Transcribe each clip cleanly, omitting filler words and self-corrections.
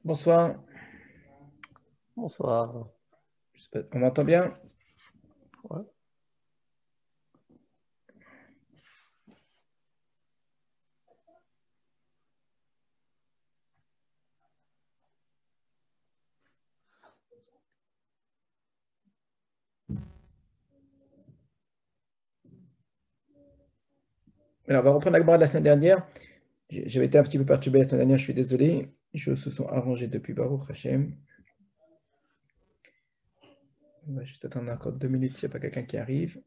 Bonsoir. Bonsoir. On m'entend bien? Ouais. Alors, on va reprendre la Gemara de la semaine dernière. J'avais été un petit peu perturbé la semaine dernière, je suis désolé. Les choses se sont arrangées depuis Baruch Hashem. On va juste attendre encore 2 minutes s'il n'y a pas quelqu'un qui arrive.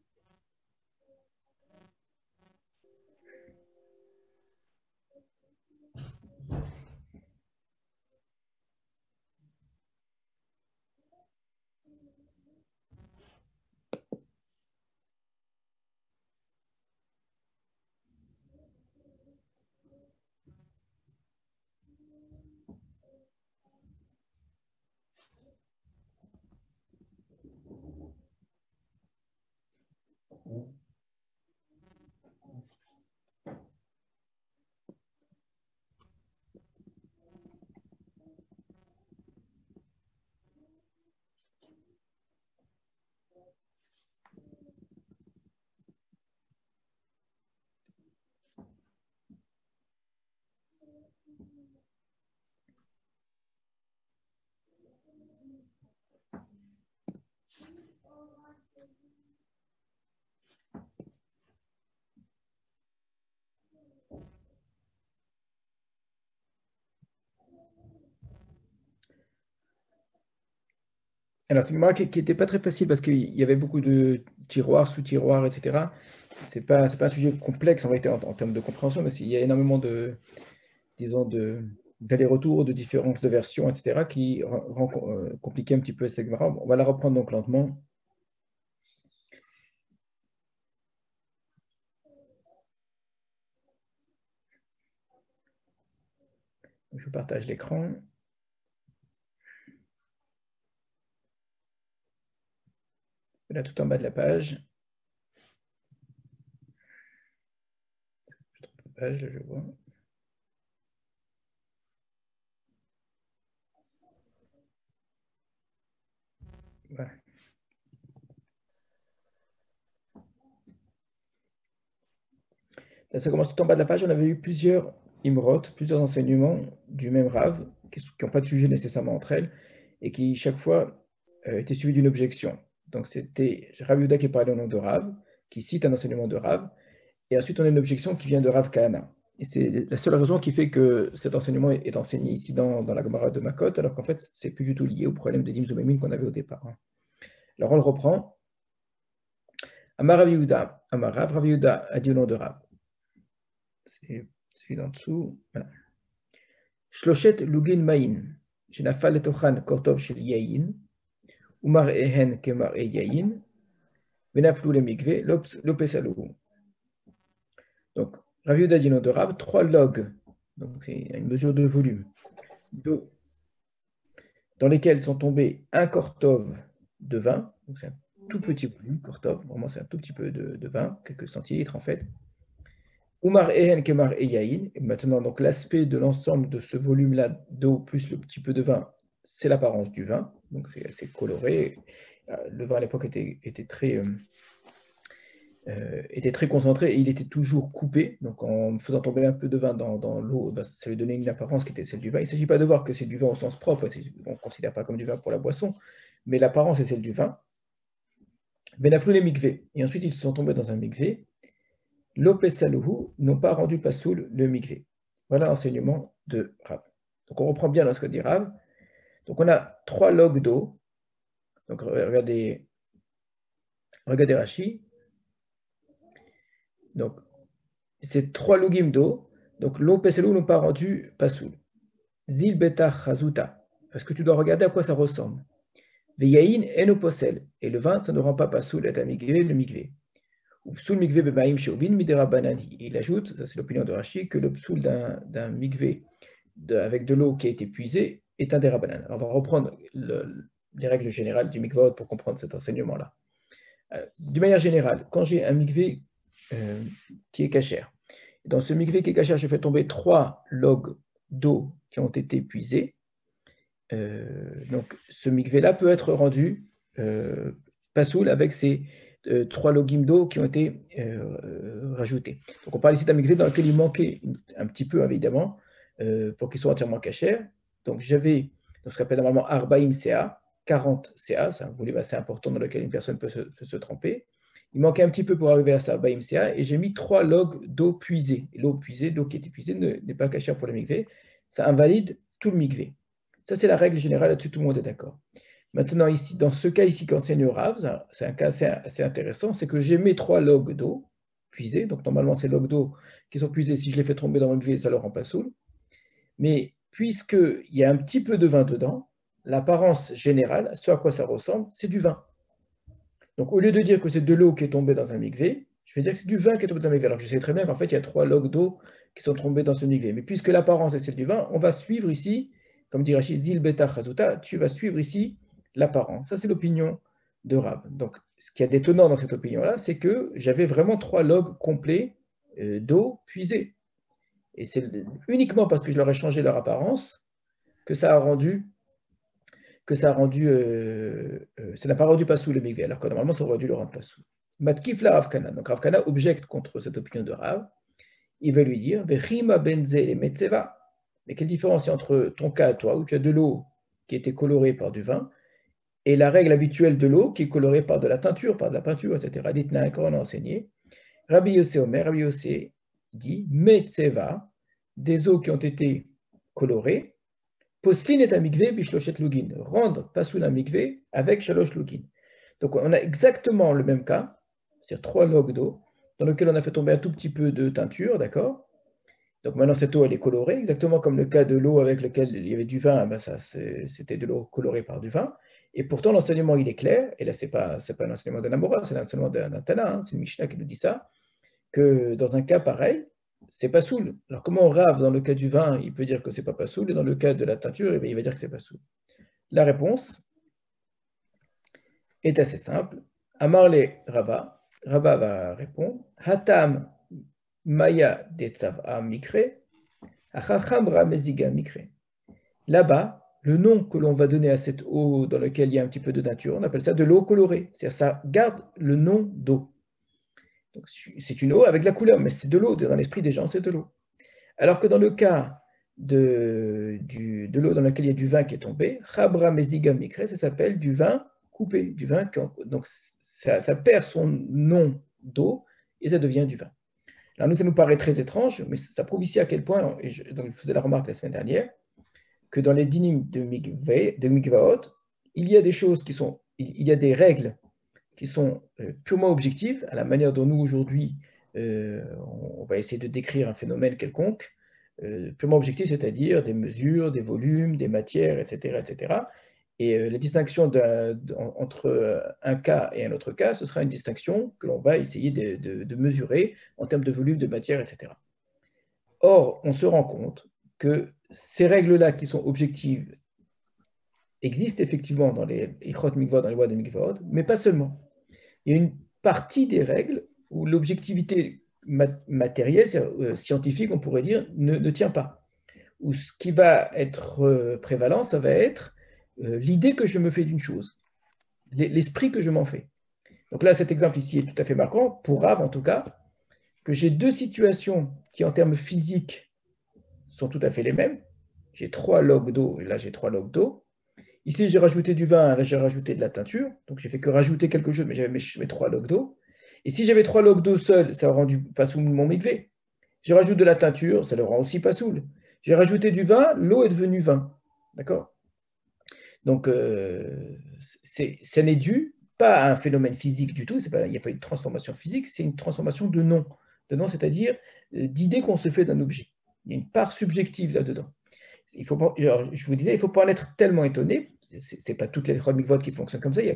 Alors, c'est une Gemara qui n'était pas très facile parce qu'il y avait beaucoup de tiroirs, sous-tiroirs, etc. C'est pas un sujet complexe en réalité en termes de compréhension, mais il y a énormément disons, d'aller-retour, de différences de versions, etc., qui compliquaient un petit peu cette Gemara. On va la reprendre donc lentement. Je partage l'écran. Là, tout en bas de la page. Là, je vois. Voilà. Ça commence tout en bas de la page. On avait eu plusieurs imrot, plusieurs enseignements du même Rav, qui n'ont pas de sujet nécessairement entre elles, et qui chaque fois étaient suivis d'une objection. Donc c'était Rav Yehuda qui parlait au nom de Rav, qui cite un enseignement de Rav, et ensuite on a une objection qui vient de Rav Kahana. Et c'est la seule raison qui fait que cet enseignement est enseigné ici dans la Gemara de Makot, alors qu'en fait, c'est plus du tout lié au problème de Dimzoumémin qu'on avait au départ. Alors on le reprend. Amar Rav Yehuda, Amar Rav Yehuda a dit au nom de Rav. C'est celui d'en dessous. Voilà. Shloshet lugin maïn, shenafal letochan kortov shel yayin, umar ehen kemar e yayin, venaflou le mikve, lopesalouhu. Donc, Rav Yehuda dit au nom de Rav, 3 logs, donc c'est une mesure de volume, d'eau, dans lesquels sont tombés un kortov de vin, donc c'est un tout petit volume, kortov, vraiment c'est un tout petit peu de vin, quelques centilitres en fait. Oumar Ehen Kemar Eyaïn, et maintenant donc l'aspect de l'ensemble de ce volume-là d'eau plus le petit peu de vin, c'est l'apparence du vin, donc c'est assez coloré. Le vin à l'époque était très concentré et il était toujours coupé, donc en faisant tomber un peu de vin dans l'eau, ça lui donnait une apparence qui était celle du vin. Il ne s'agit pas de voir que c'est du vin au sens propre, on ne considère pas comme du vin pour la boisson, mais l'apparence est celle du vin. Benaflou les mikvé, et ensuite ils sont tombés dans un mikvé. L'Opesaluhu n'ont pas rendu Pasoul le migré. Voilà l'enseignement de Rav. Donc on reprend bien ce que dit Rav. Donc on a 3 logs d'eau. Donc regardez Rashi. Donc c'est 3 logim d'eau. Donc l'Opesaluhu n'ont pas rendu Pasoul. Zil Betar Chazuta. Parce que tu dois regarder à quoi ça ressemble. Veyain enoposel. Et le vin, ça ne rend pas Pasoul et migré, le migré. Il ajoute, ça c'est l'opinion de Rashi, que le psoul d'un mikvé avec de l'eau qui a été puisée est un dérabanan. Alors on va reprendre les règles générales du mikvot pour comprendre cet enseignement-là. De manière générale, quand j'ai un mikvé qui est cachère, dans ce mikvé qui est cachère, je fais tomber 3 logs d'eau qui ont été puisés, Donc, ce mikvé-là peut être rendu pasoul avec ces 3 logim d'eau qui ont été rajoutés. Donc, on parle ici d'un mikvé dans lequel il manquait un petit peu, évidemment, pour qu'il soit entièrement cachère. Donc, j'avais ce qu'on appelle normalement Arbaim CA, 40 CA, c'est un volume assez important dans lequel une personne peut se tremper. Il manquait un petit peu pour arriver à ça, Arbaim CA, et j'ai mis 3 logs d'eau puisée. L'eau puisée, l'eau qui est épuisée, n'est pas cachère pour le mikvé. Ça invalide tout le mikvé. Ça, c'est la règle générale, là-dessus, tout le monde est d'accord. Maintenant, ici, dans ce cas ici qu'enseigne Rav, c'est un cas assez intéressant, c'est que j'ai mes 3 logs d'eau puisés. Donc, normalement, ces logs d'eau qui sont puisés, si je les fais tomber dans mon mikvé, ça ne le rend pas saoul. Mais puisqu'il y a un petit peu de vin dedans, l'apparence générale, ce à quoi ça ressemble, c'est du vin. Donc, au lieu de dire que c'est de l'eau qui est tombée dans un mikvé, je vais dire que c'est du vin qui est tombé dans un mikvé. Alors, je sais très bien qu'en fait, il y a 3 logs d'eau qui sont tombés dans ce mikvé. Mais puisque l'apparence est celle du vin, on va suivre ici, comme dit Rachid, Zil Beta Chazuta, tu vas suivre ici l'apparence. Ça, c'est l'opinion de Rab. Donc, ce qui est détonnant dans cette opinion-là, c'est que j'avais vraiment 3 logs complets d'eau puisée. Et c'est uniquement parce que je leur ai changé leur apparence que ça a rendu ça n'a pas rendu Passou le mikvé, alors que normalement ça aurait dû le rendre Passou. Matkif la Rav Kana. Donc Rav Kana objecte contre cette opinion de Rav. Il va lui dire Vechima benze le metzeva. Mais quelle différence il y a entre ton cas à toi, où tu as de l'eau qui était colorée par du vin, et la règle habituelle de l'eau qui est colorée par de la teinture, par de la peinture, etc. Ditna, encore on a enseigné. Rabbi Yossé Omer, Rabbi Yossé dit metzeva, des eaux qui ont été colorées. Poslin est un mikvé, bishloshet lugin. Rendre pasoul un mikvé avec shalosh lugin. Donc on a exactement le même cas, c'est-à-dire 3 logs d'eau, dans lequel on a fait tomber un tout petit peu de teinture, d'accord? Donc maintenant cette eau elle est colorée, exactement comme le cas de l'eau avec lequel il y avait du vin, ben ça c'était de l'eau colorée par du vin. Et pourtant l'enseignement il est clair, et là c'est pas un enseignement d'un Amora, c'est l'enseignement d'un Tana, hein, c'est le Mishnah qui nous dit ça, que dans un cas pareil, c'est pas soul. Alors comment Rav, dans le cas du vin, il peut dire que c'est pas soul, et dans le cas de la teinture, il va dire que c'est pas soul. La réponse est assez simple. Amarle Rava, Rava va répondre, Hatam Maya Detzav Mikre, Achacham Rameziga Mikre. Là-bas, le nom que l'on va donner à cette eau dans laquelle il y a un petit peu de nature, on appelle ça de l'eau colorée. C'est-à-dire ça garde le nom d'eau. C'est une eau avec de la couleur, mais c'est de l'eau. Dans l'esprit des gens, c'est de l'eau. Alors que dans le cas de l'eau dans laquelle il y a du vin qui est tombé, Chabra Meziga Mikre, ça s'appelle du vin coupé, du vin donc ça perd son nom d'eau et ça devient du vin. Alors nous, ça nous paraît très étrange, mais ça prouve ici à quel point, et je faisais la remarque la semaine dernière, que dans les dynimes de Mikvaot, il y a des choses il y a des règles qui sont purement objectives, à la manière dont nous aujourd'hui, on va essayer de décrire un phénomène quelconque, purement objectif, c'est-à-dire des mesures, des volumes, des matières, etc. etc. Et la distinction entre un cas et un autre cas, ce sera une distinction que l'on va essayer de mesurer en termes de volume, de matière, etc. Or, on se rend compte que ces règles-là qui sont objectives existent effectivement dans les Ichot Mikvot, dans les lois de Mikvot, mais pas seulement. Il y a une partie des règles où l'objectivité matérielle, scientifique, on pourrait dire, ne tient pas. Où ce qui va être prévalent, ça va être l'idée que je me fais d'une chose, l'esprit que je m'en fais. Donc là, cet exemple ici est tout à fait marquant, pour Rav en tout cas, que j'ai 2 situations qui, en termes physiques, sont tout à fait les mêmes. J'ai 3 logs d'eau, et là j'ai 3 logs d'eau. Ici, j'ai rajouté du vin, là j'ai rajouté de la teinture. Donc j'ai fait que rajouter quelque chose, mais j'avais mes 3 logs d'eau. Et si j'avais 3 logs d'eau seuls, ça aurait rendu pas soul mon mikvé. Je rajoute de la teinture, ça le rend aussi pas soul. J'ai rajouté du vin, l'eau est devenue vin. D'accord? Donc, ça n'est dû pas à un phénomène physique du tout, il n'y a pas eu de transformation physique, c'est une transformation de nom. De nom, c'est-à-dire d'idée qu'on se fait d'un objet. Il y a une part subjective là-dedans. Je vous disais, il ne faut pas en être tellement étonné. Ce n'est pas toutes les mikvot qui fonctionnent comme ça. Il y a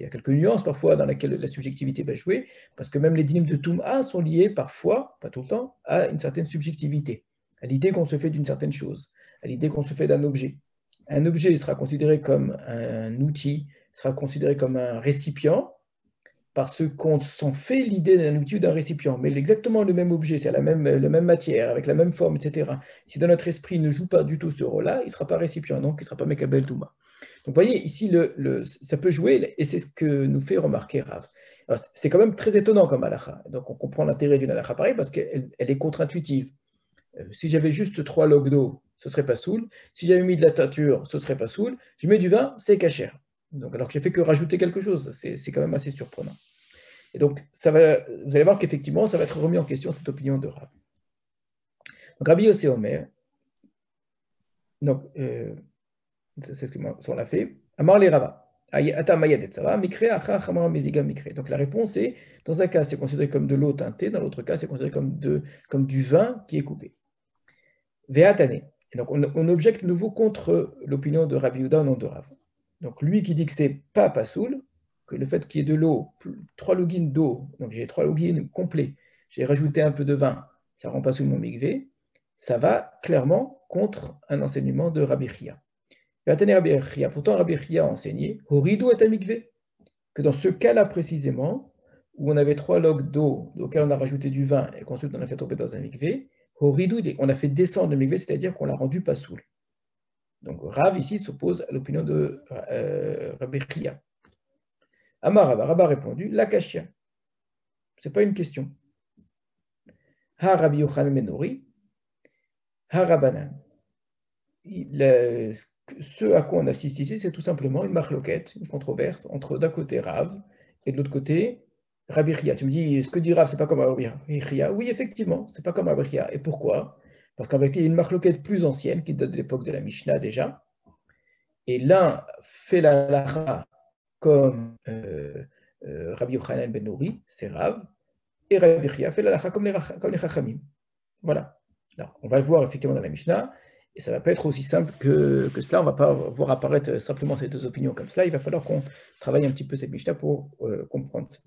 quelques nuances parfois dans lesquelles la subjectivité va jouer, parce que même les dynimes de Toum'a sont liés parfois, pas tout le temps, à une certaine subjectivité, à l'idée qu'on se fait d'une certaine chose, à l'idée qu'on se fait d'un objet. Un objet sera considéré comme un outil, sera considéré comme un récipient, parce qu'on s'en fait l'idée d'un outil ou d'un récipient, mais exactement le même objet, c'est la même matière, avec la même forme, etc. Si dans notre esprit il ne joue pas du tout ce rôle-là, il ne sera pas récipient, donc il ne sera pas Mekabel Touma. Donc vous voyez, ici, ça peut jouer, et c'est ce que nous fait remarquer Rav. C'est quand même très étonnant comme halakha. Donc on comprend l'intérêt d'une halakha pareille parce qu'elle est contre-intuitive. Si j'avais juste 3 logs d'eau, ce serait pas soul. Si j'avais mis de la teinture, ce serait pas soul. Je mets du vin, c'est cachère. Donc, alors que j'ai fait que rajouter quelque chose, c'est quand même assez surprenant. Et donc, vous allez voir qu'effectivement, ça va être remis en question, cette opinion de Rav. Donc, Rabbi Yossé Omer, donc, c'est ce qu'on a fait. Amar les Rava. Donc la réponse est, dans un cas, c'est considéré comme de l'eau teintée, dans l'autre cas, c'est considéré comme du vin qui est coupé. Ve'atane. Et donc on objecte de nouveau contre l'opinion de Rabbi Yehuda au nom de Rav. Donc lui qui dit que c'est pas pasoul, que le fait qu'il y ait de l'eau, 3 logines d'eau, donc j'ai 3 logines complets, j'ai rajouté un peu de vin, ça rend pasoul mon mikvé, ça va clairement contre un enseignement de Rabbi Chia. Pourtant, Rabbi Chia a enseigné Horidou et Amikvé, que dans ce cas-là précisément, où on avait 3 logs d'eau auxquels on a rajouté du vin et qu'ensuite on a fait tomber dans un mikvé, Horidou, on a fait descendre le mikvé, c'est-à-dire qu'on l'a rendu pas soul. Donc Rav ici s'oppose à l'opinion de Rabbi Chia. Amar Rav a répondu la kashia. Ce n'est pas une question. Ha Rabbi Yochanan ben Nori, ha Rabbanan. Ce à quoi on assiste ici, c'est tout simplement une marloquette, une controverse entre d'un côté Rav et de l'autre côté Rabbi Chia. Tu me dis, ce que dit Rav, c'est pas comme Rabbi Chia? Oui, effectivement, c'est pas comme Rabbi Chia. Et pourquoi? Parce qu'en fait, il y a une marloquette plus ancienne qui date de l'époque de la Mishnah déjà. Et l'un fait la halakha comme Rabbi Yochanan ben Nori, c'est Rav, et Rabbi Chia fait la halakha comme les Chachamim. Voilà. Alors, on va le voir effectivement dans la Mishnah. Et ça ne va pas être aussi simple que cela. On ne va pas voir apparaître simplement ces deux opinions comme cela. Il va falloir qu'on travaille un petit peu cette Mishnah pour comprendre ça.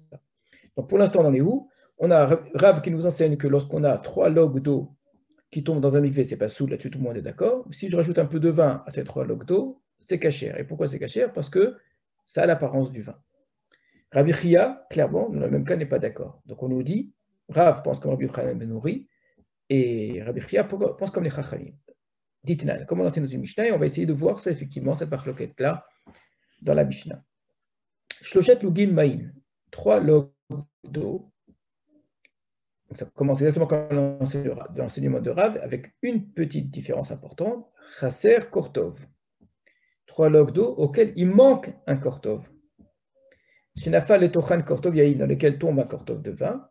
Donc pour l'instant, on en est où? On a Rav qui nous enseigne que lorsqu'on a 3 logs d'eau qui tombent dans un mikvé, c'est pas soul, là-dessus tout le monde est d'accord. Si je rajoute un peu de vin à ces 3 logs d'eau, c'est cachère. Et pourquoi c'est cachère? Parce que ça a l'apparence du vin. Rabbi Chia, clairement, dans le même cas, n'est pas d'accord. Donc on nous dit, Rav pense comme Rabbi Yochanan ben Nori, et Rabbi Chia pense comme les Chachamim. Ditnan, comme on enseigne dans une Mishnah, et on va essayer de voir ça effectivement, cette marloquette-là, dans la Mishnah. Shloshet lugim ma'in, 3 logs d'eau. Donc ça commence exactement comme l'enseignement de Rav, avec une petite différence importante, Chaser Kortov. 3 logs d'eau auxquels il manque un Kortov. Shenafal et Tochan Kortov Yahin, dans lequel tombe un Kortov de vin,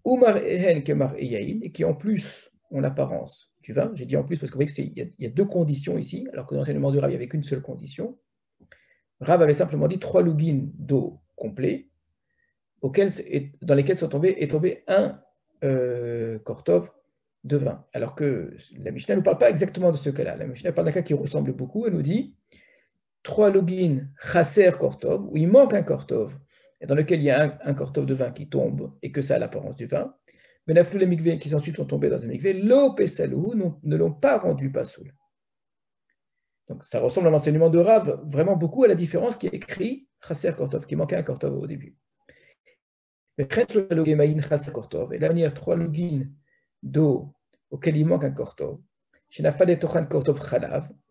ou Mar Ehen Kemar et Yahin, et qui en plus ont l'apparence du vin. J'ai dit en plus parce que vous voyez qu'il y a 2 conditions ici, alors que dans l'enseignement du Rav, il n'y avait qu'une seule condition. Rav avait simplement dit 3 lugines d'eau complets, dans lesquels est tombé un kortov de vin. Alors que la Mishnah ne nous parle pas exactement de ce cas-là. La Mishnah parle d'un cas qui ressemble beaucoup. Elle nous dit 3 lugines chaser kortov, où il manque un kortov, et dans lequel il y a un kortov de vin qui tombe et que ça a l'apparence du vin. Mais la flou les mikvés qui ensuite sont tombés dans un mikvé, l'eau pesalou ne l'ont pas rendu pas soul. Donc ça ressemble à l'enseignement de Rav vraiment beaucoup à la différence qui est écrit chaser kortov, qui manquait un kortov au début. Et la manière 3 lugines d'eau auxquelles il manque un kortov, dans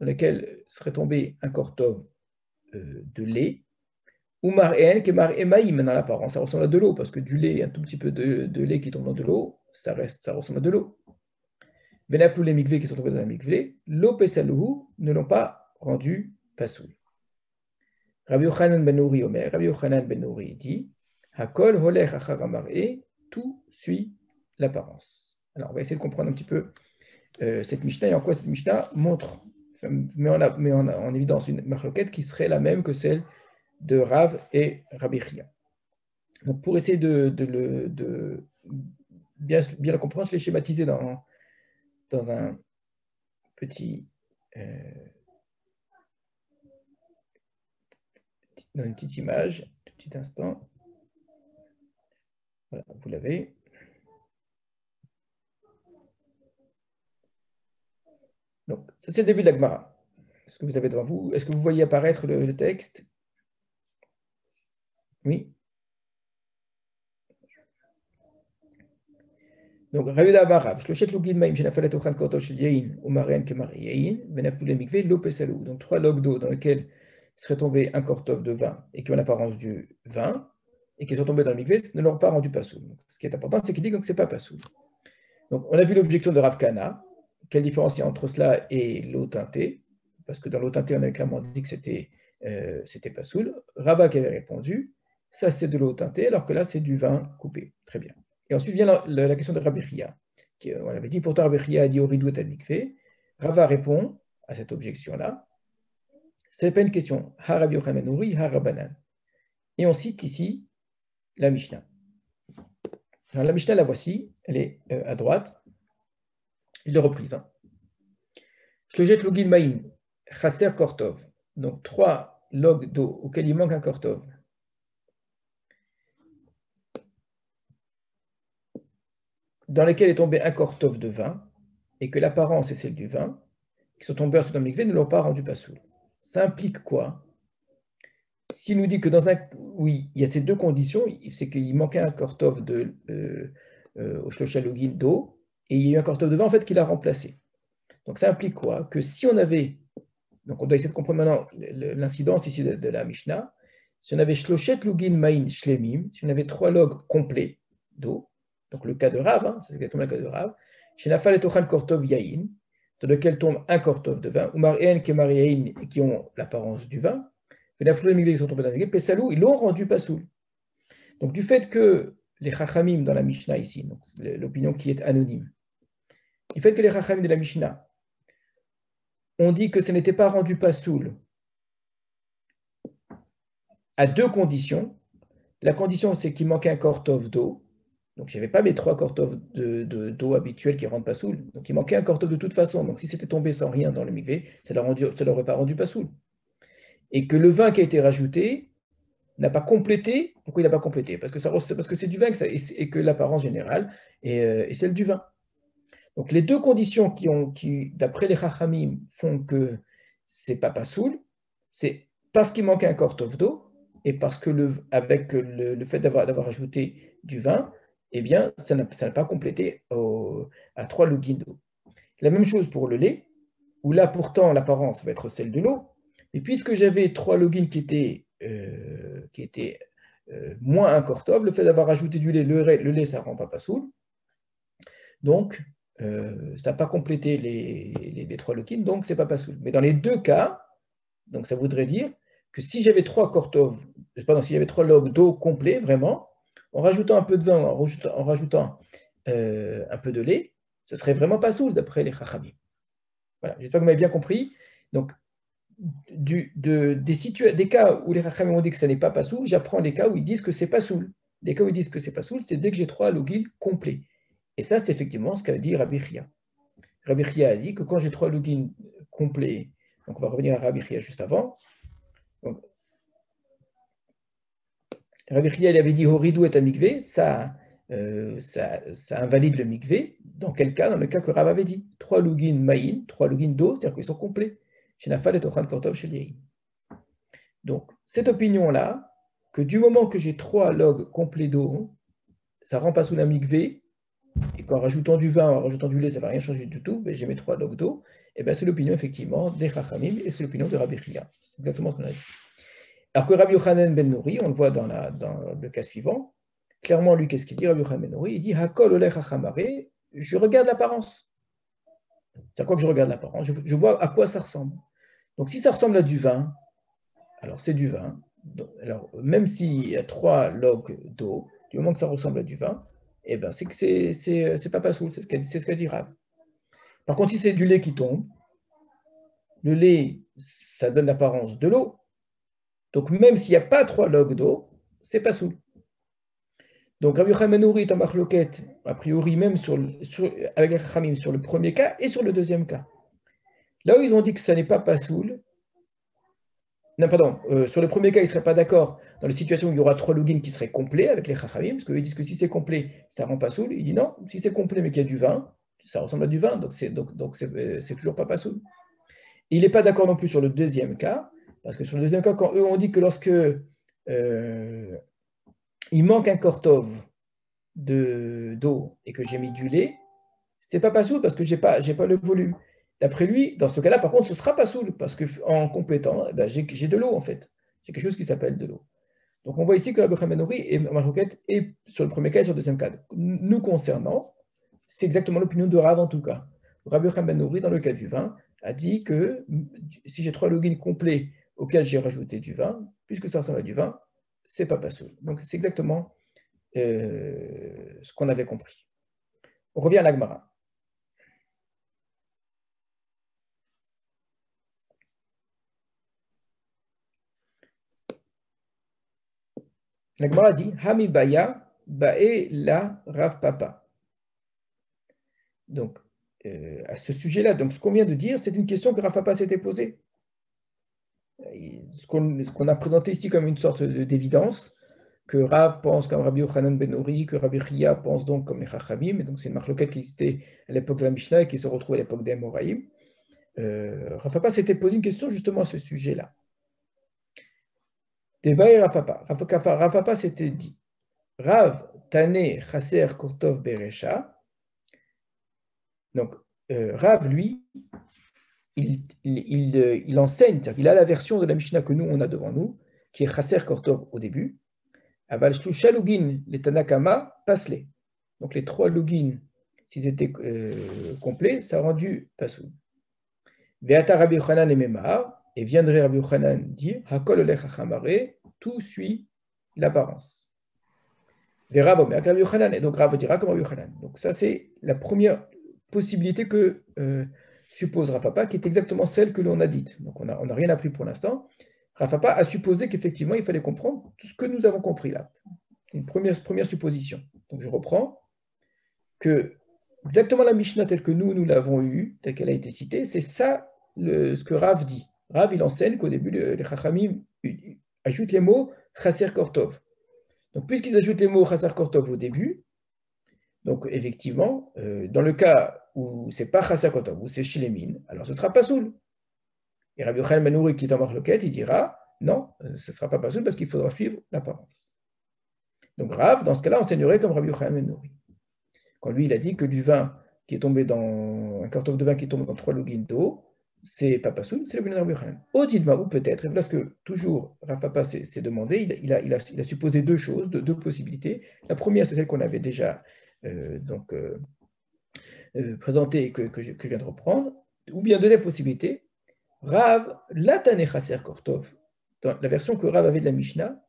lequel serait tombé un kortov de lait, ou mar'en, qui est mar'emaïm dans l'apparence, ça ressemble à de l'eau, parce que du lait, un tout petit peu de lait qui tombe dans de l'eau, ça ressemble à de l'eau. Benaflou les mikvés qui sont tombés dans un mikvé, l'eau pesalouhu ne l'ont pas rendu pasoul. Rabbi Yochanan ben Nori Omer, Rabbi Yochanan ben Nori dit, Hakol holech acharamare, tout suit l'apparence. Alors on va essayer de comprendre un petit peu cette Mishnah et en quoi cette Mishnah met en évidence une marloquette qui serait la même que celle de Rav et Rabbi Chia. Donc pour essayer de bien le comprendre, je l'ai schématisé dans un petit dans une petite image, un petit instant. Voilà, vous l'avez. Donc, ça c'est le début de la Gemara. Est-ce que vous avez devant vous? Est-ce que vous voyez apparaître le texte? Oui. Donc, Rabbi Yehuda Amar Rav, Shloshet lugin maim shenafalet ochan kortov shel yain, ou marian ke mari yain, venaflu le mikvé lo pesalou. Donc, 3 logs d'eau dans lesquels serait tombé un kortov de vin et qui ont l'apparence du vin, et qui sont tombés dans le mikvé, ne l'ont pas rendu pasoul. Ce qui est important, c'est qu'il dit que ce n'est pas pasoul. Donc, on a vu l'objection de Rav Kana. Quelle différence il y a entre cela et l'eau teintée? Parce que dans l'eau teintée, on avait clairement dit que c'était pasoul. Rabat qui avait répondu, ça c'est de l'eau teintée, alors que là c'est du vin coupé. Très bien. Et ensuite vient la question de Rabbi Chia. On avait dit pourtant Rabbi Chia a dit Oridou et Mikvé. Rava répond à cette objection-là. Ce n'est pas une question. Ha Rabbi Yochanan ben Nuri, ha Rabbanan. Et on cite ici la Mishnah. Alors, la Mishnah, la voici, elle est à droite. Je l'ai reprise. Shlojet login maïn, chaser kortov. Donc 3 logs d'eau auxquels il manque un kortov. Dans lesquels est tombé un kortov de vin, et que l'apparence est celle du vin, qui sont tombés ensuite dans le mikvé, ne l'ont pas rendu pasoul. Ça implique quoi? S'il nous dit que dans un... Oui, il y a ces deux conditions, c'est qu'il manquait un kortov au shlocha login d'eau, et il y a eu un kortov de vin en fait qui l'a remplacé. Donc ça implique quoi? Que si on avait... Donc on doit essayer de comprendre maintenant l'incidence ici de la Mishnah. Si on avait shloshet lugin maïn shlemim, si on avait 3 logs complets d'eau, donc le cas de Rav, c'est exactement le cas de Rav, chez Nafal et Tochan Kortov Yain, dans lequel tombe un Kortov de vin, ou Marien qui Mariain et qui ont l'apparence du vin, et la foule qui sont tombés dans le mikvé, Pessalou, ils l'ont rendu pasoul. Donc du fait que les Chachamim dans la Mishnah ici, donc l'opinion qui est anonyme, du fait que les Chachamim de la Mishnah ont dit que ce n'était pas rendu pasoul à 2 conditions. La condition, c'est qu'il manquait un kortov d'eau. Donc, je n'avais pas mes 3 kortov d'eau habituels qui ne rendent pas soul. Donc, il manquait un kortov de toute façon. Donc, si c'était tombé sans rien dans le mikvé, ça ne l'aurait pas rendu pas soul. Et que le vin qui a été rajouté n'a pas complété. Pourquoi il n'a pas complété? Parce que c'est du vin et que l'apparence générale est celle du vin. Donc, les 2 conditions qui d'après les Chachamim, font que ce n'est pas pasoul, c'est parce qu'il manquait un kortov d'eau et parce que avec le fait d'avoir ajouté du vin, eh bien, ça n'a pas complété à 3 lugin d'eau. La même chose pour le lait, où là, pourtant, l'apparence va être celle de l'eau, mais puisque j'avais 3 lugin qui étaient moins un kortov, le fait d'avoir ajouté du lait, le lait, ça ne rend pas pasoul. Donc, ça n'a pas complété les 3 lugin, donc ce n'est pas pasoul. Mais dans les 2 cas, donc ça voudrait dire que si j'avais 3 kortov, si j'avais 3 logs d'eau complets, vraiment, en rajoutant un peu de vin, en rajoutant un peu de lait, ce serait vraiment pas soul d'après les Chachamim. Voilà, j'espère que vous m'avez bien compris. Donc, des cas où les Chachamim ont dit que ça n'est pas soul, j'apprends les cas où ils disent que c'est pas soul. Les cas où ils disent que c'est pas soul, c'est dès que j'ai 3 login complets. Et ça, c'est effectivement ce qu'a dit Rabbi Chia. Rabbi Chia a dit que quand j'ai 3 login complets, donc on va revenir à Rabbi Chia juste avant. Donc, Rabbi Chia il avait dit Horidou et mikvé, ça invalide le mikvé. Dans quel cas? Dans le cas que Rav avait dit 3 lugin maïn, 3 lugin d'eau, c'est-à-dire qu'ils sont complets. Chez Nafal et Tochan Kortov chez Yain. Donc, cette opinion-là, que du moment que j'ai 3 logs complets d'eau, ça ne rend pas sous la mikvé, et qu'en rajoutant du vin, en rajoutant du lait, ça ne va rien changer du tout, j'ai mes 3 logs d'eau, et bien c'est l'opinion effectivement des Chachamim, et c'est l'opinion de Rabbi Chia. C'est exactement ce qu'on a dit. Alors que Rabbi Yochanan ben Nuri, on le voit dans le cas suivant, clairement, lui, qu'est-ce qu'il dit, Rabbi Yochanan ben Nuri? Il dit Hakol olech hachamare, je regarde l'apparence. C'est à quoi que je regarde l'apparence? Je vois à quoi ça ressemble. Donc, si ça ressemble à du vin, alors c'est du vin. Alors, même s'il y a 3 logs d'eau, du moment que ça ressemble à du vin, eh ben, c'est que c'est pas pasoul, c'est ce qu'a dit Rav. Par contre, si c'est du lait qui tombe, le lait, ça donne l'apparence de l'eau. Donc, même s'il n'y a pas 3 logs d'eau, c'est pas soul. Donc, Rabbi Yochanan ben Nuri est en machloket, a priori, même avec les Chachamim sur le premier cas et sur le deuxième cas. Là où ils ont dit que ça n'est pas soul, non, pardon, sur le premier cas, ils ne seraient pas d'accord dans les situations où il y aura 3 lugin qui seraient complets avec les Chachamim, parce qu'ils disent que si c'est complet, ça ne rend pas soul. Il dit non, si c'est complet mais qu'il y a du vin, ça ressemble à du vin, donc c'est toujours pas soul. Il n'est pas d'accord non plus sur le deuxième cas, parce que sur le deuxième cas, quand eux ont dit que lorsque il manque un kortov d'eau et que j'ai mis du lait, c'est pas pasoul parce que j'ai pas le volume. D'après lui, dans ce cas-là, par contre, ce sera pasoul parce qu'en complétant, eh ben, j'ai de l'eau en fait. J'ai quelque chose qui s'appelle de l'eau. Donc on voit ici que Rabbi Yochanan ben Nori est marloquette et sur le premier cas et sur le deuxième cas. Nous concernant, c'est exactement l'opinion de Rav en tout cas. Rabbi Yochanan ben Nori, dans le cas du vin, a dit que si j'ai 3 logins complets auxquels j'ai rajouté du vin, puisque ça ressemble à du vin, c'est pas pasoul. Donc c'est exactement ce qu'on avait compris. On revient à l'Agmara. L'Agmara dit Hami Baya Bae La Rav Papa. Donc, à ce sujet-là, donc ce qu'on vient de dire, c'est une question que Rav Papa s'était posée. Ce qu'on a présenté ici comme une sorte d'évidence, que Rav pense comme Rabbi Yochanan ben Nori, que Rabbi Chia pense donc comme les Chachamim, et donc c'est une marloquette qui existait à l'époque de la Mishnah et qui se retrouve à l'époque des Amoraïm. Rav Papa s'était posé une question justement à ce sujet-là. Débat et Rav Papa. Rav Papa s'était dit Rav Tane Chaser Kortov Beresha. Donc, Rav, lui, il enseigne, c'est-à-dire qu'il a la version de la Mishnah que nous, on a devant nous, qui est Chaser Kortov au début. Aval Shlusha Lugin, les Tanakama, passe-les. Donc, les 3 lugin, s'ils étaient complets, ça a rendu pasoul. Veata Rabbi Yochanan et Memar, et viendrait Rabbi Yochanan dire Hakol olech hachamare, tout suit l'apparence. Rav Omer Rabbi Yochanan, et donc Rav dira comme Rabbi Yochanan. Donc, ça, c'est la première possibilité que suppose Rav Papa, qui est exactement celle que l'on a dite. Donc, on n'a rien appris pour l'instant. Rav Papa a supposé qu'effectivement, il fallait comprendre tout ce que nous avons compris là. Une première supposition. Donc, je reprends que exactement la Mishnah telle que nous l'avons eue, telle qu'elle a été citée, c'est ça ce que Rav dit. Rav, il enseigne qu'au début, les Chachamim ajoutent les mots Chaser Kortov. Donc, puisqu'ils ajoutent les mots Chaser Kortov au début, donc effectivement, dans le cas où c'est pas Chaser Kortov, où c'est Shilemin, alors ce sera pas Soul. Et Rabbi Yochanan ben Nori, qui est en marloquette, il dira non, ce ne sera pas Pasoul parce qu'il faudra suivre l'apparence. Donc Rav, dans ce cas-là, enseignerait comme Rabbi Yochanan ben Nori. Quand lui, il a dit que du vin qui est tombé dans un carton de vin qui est tombé dans 3 logins d'eau, c'est pas Pasoul, c'est le Rabbi Yochanan. Odilma, ou peut-être, et voilà ce que toujours Rav Papa s'est demandé, il a supposé 2 choses, 2 possibilités. La première, c'est celle qu'on avait déjà présentée et que je viens de reprendre, ou bien deuxième possibilité, Rav, Latane Chaser Kortov, dans la version que Rav avait de la Mishnah,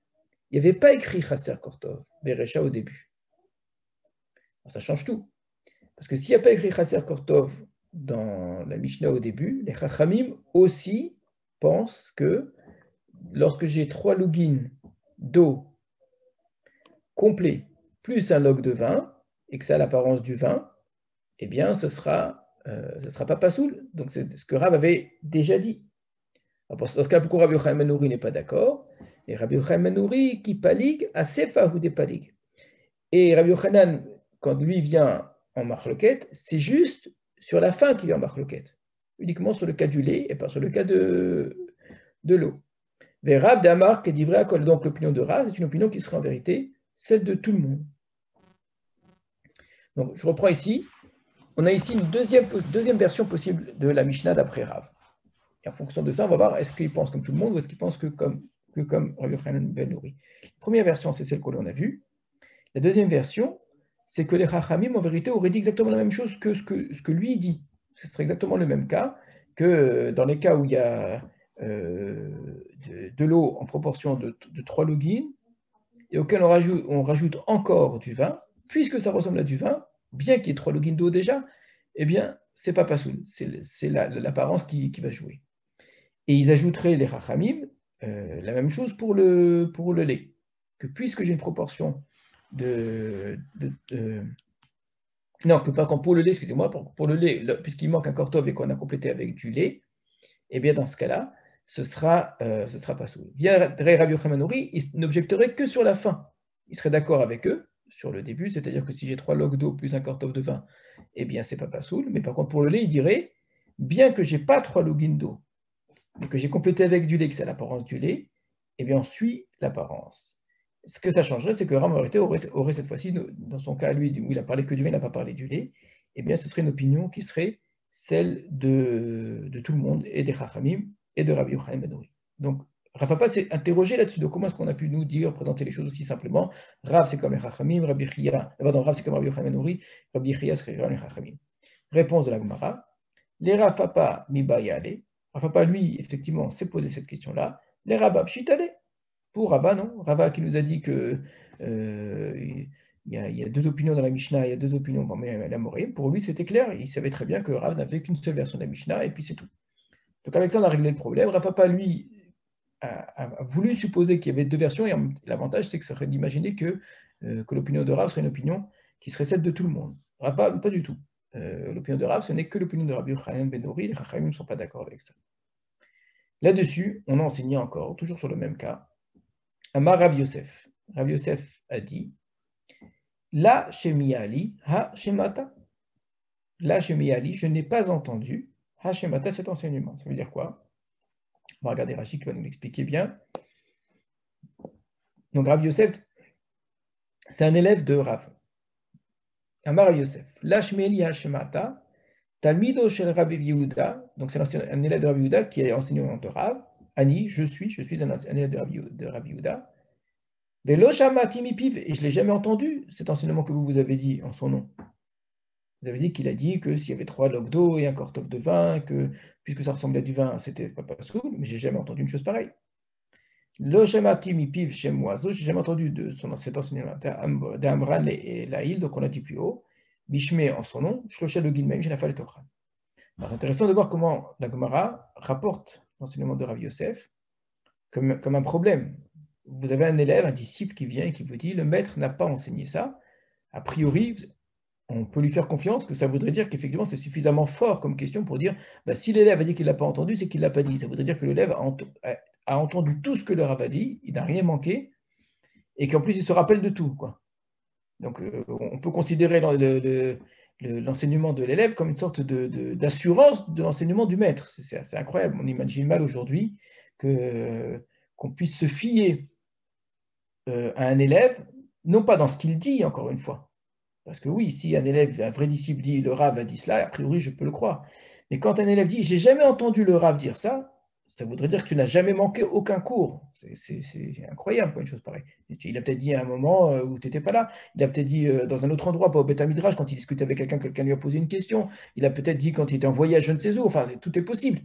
il n'y avait pas écrit Chaser Kortov, Beresha au début. Alors, ça change tout. Parce que s'il n'y a pas écrit Chaser Kortov dans la Mishnah au début, les Chachamim aussi pensent que lorsque j'ai 3 lugin d'eau complets, plus un log de vin, et que ça a l'apparence du vin, eh bien, ce sera pas pasoul. Donc, c'est ce que Rav avait déjà dit. Dans ce cas, pourquoi Rabbi Yochanan ben Nori n'est pas d'accord? Et Rabbi Yochanan ben Nori qui palig à Sefa ou des palig. Et Rabbi Yochanan, quand lui vient en marloquette, c'est juste sur la fin qu'il vient en marloquette. Uniquement sur le cas du lait et pas sur le cas de l'eau. Mais Rav d'Amar qui dit vrai, donc l'opinion de Rav, c'est une opinion qui sera en vérité celle de tout le monde. Donc je reprends ici. On a ici une deuxième version possible de la Mishnah d'après Rav. Et en fonction de ça, on va voir est-ce qu'il pense comme tout le monde ou est-ce qu'il pense que comme Rabbi Yochanan ben Nori. La première version, c'est celle que l'on a vue. La deuxième version, c'est que les Chachamim, en vérité, auraient dit exactement la même chose que ce que lui dit. Ce serait exactement le même cas que dans les cas où il y a de l'eau en proportion de 3 login et auquel on rajoute encore du vin, puisque ça ressemble à du vin, bien qu'il y ait 3 login d'eau déjà, eh bien, c'est pas pasoul, c'est l'apparence qui va jouer. Et ils ajouteraient, les Chachamim, la même chose pour le lait. Que puisque j'ai une proportion non, que par contre pour le lait, excusez-moi, pour le lait, puisqu'il manque un kortov et qu'on a complété avec du lait, eh bien dans ce cas-là, ce sera pas soul. Via Rabbi Yochanan ben Nori, il n'objecterait que sur la fin. Il serait d'accord avec eux sur le début, c'est-à-dire que si j'ai 3 logs d'eau plus un kortov de vin, eh bien c'est pas soul. Mais par contre pour le lait, il dirait, bien que j'ai pas 3 login d'eau, mais que j'ai complété avec du lait, que c'est l'apparence du lait, eh bien on suit l'apparence. Ce que ça changerait, c'est que Rav aurait cette fois-ci, dans son cas, lui, où il a parlé que du vin, il n'a pas parlé du lait, eh bien, ce serait une opinion qui serait celle de tout le monde, et des Chachamim, et de Rabbi Yochanan ben Nuri. Donc, Rav Papa s'est interrogé là-dessus, de comment est-ce qu'on a pu nous dire, présenter les choses aussi simplement. Rav, c'est comme les Chachamim, Rav, c'est comme Rabbi Yochanan ben Nuri, Rabbi Chia serait comme les Chachamim. Réponse de la Gemara, les Rav Papa mi bayale. Rav Papa, lui, effectivement, s'est posé cette question-là. Les Rabab Shitale. Pour Rava, non? Rava qui nous a dit que il y a deux opinions dans la Mishnah, il y a deux opinions parmi la Morim. Pour lui, c'était clair. Il savait très bien que Rav n'avait qu'une seule version de la Mishnah, et puis c'est tout. Donc avec ça, on a réglé le problème. Rav Papa, lui, a voulu supposer qu'il y avait deux versions, et l'avantage, c'est que ça serait d'imaginer que l'opinion de Rav serait une opinion qui serait celle de tout le monde. Rav Papa, pas du tout. L'opinion de Rav, ce n'est que l'opinion de Rabbi Yochanan ben Nuri. Les Chachamim ne sont pas d'accord avec ça. Là-dessus, on a enseigné encore, toujours sur le même cas, Amar Rav Yosef. Rav Yosef a dit La Shemiali Ha Shemata. La Shemiali, je n'ai pas entendu Ha Shemata, cet enseignement. Ça veut dire quoi? On va regarder Rachid qui va nous l'expliquer bien. Donc Rav Yosef, c'est un élève de Rav. Amar Rav Yosef. La Shemiali Ha Shemata. Talmido Shel Rabbi Yehuda. Donc c'est un élève de Rabbi Yehuda qui est enseignant de Rav. Ani, je suis un élève de Rabbi Yehuda. Et je ne l'ai jamais entendu, cet enseignement que vous avez dit en son nom. Vous avez dit qu'il a dit que s'il y avait 3 logs d'eau et un cortoc de vin, que puisque ça ressemblait à du vin, c'était pas soul, mais j'ai jamais entendu une chose pareille. Lo shamati mipiv shem oiseau, j'ai jamais entendu cet enseignement d'Amran et Laïl, donc on l'a dit plus haut, Bishme en son nom, Shlosha Login Maim, Shenafal et Ochan. C'est intéressant de voir comment la Gemara rapporte l'enseignement de Rav Yosef comme un problème. Vous avez un élève, un disciple qui vient et qui vous dit le maître n'a pas enseigné ça. A priori, on peut lui faire confiance que ça voudrait dire qu'effectivement c'est suffisamment fort comme question pour dire bah, si l'élève a dit qu'il ne l'a pas entendu, c'est qu'il ne l'a pas dit. Ça voudrait dire que l'élève a entendu tout ce que le Rav a dit, il n'a rien manqué, et qu'en plus il se rappelle de tout, quoi. Donc on peut considérer l'enseignement de l'élève comme une sorte d'assurance de l'enseignement du maître. C'est assez incroyable. On imagine mal aujourd'hui qu'on puisse se fier à un élève, non pas dans ce qu'il dit, encore une fois. Parce que oui, si un élève, un vrai disciple dit le Rav a dit cela, a priori je peux le croire. Mais quand un élève dit j'ai jamais entendu le Rav dire ça, ça voudrait dire que tu n'as jamais manqué aucun cours. C'est incroyable, quoi, une chose pareille. Il a peut-être dit à un moment où tu n'étais pas là. Il a peut-être dit dans un autre endroit, pas au Beth Midrash, quand il discutait avec quelqu'un, quelqu'un lui a posé une question. Il a peut-être dit quand il était en voyage, je ne sais où. Enfin, tout est possible.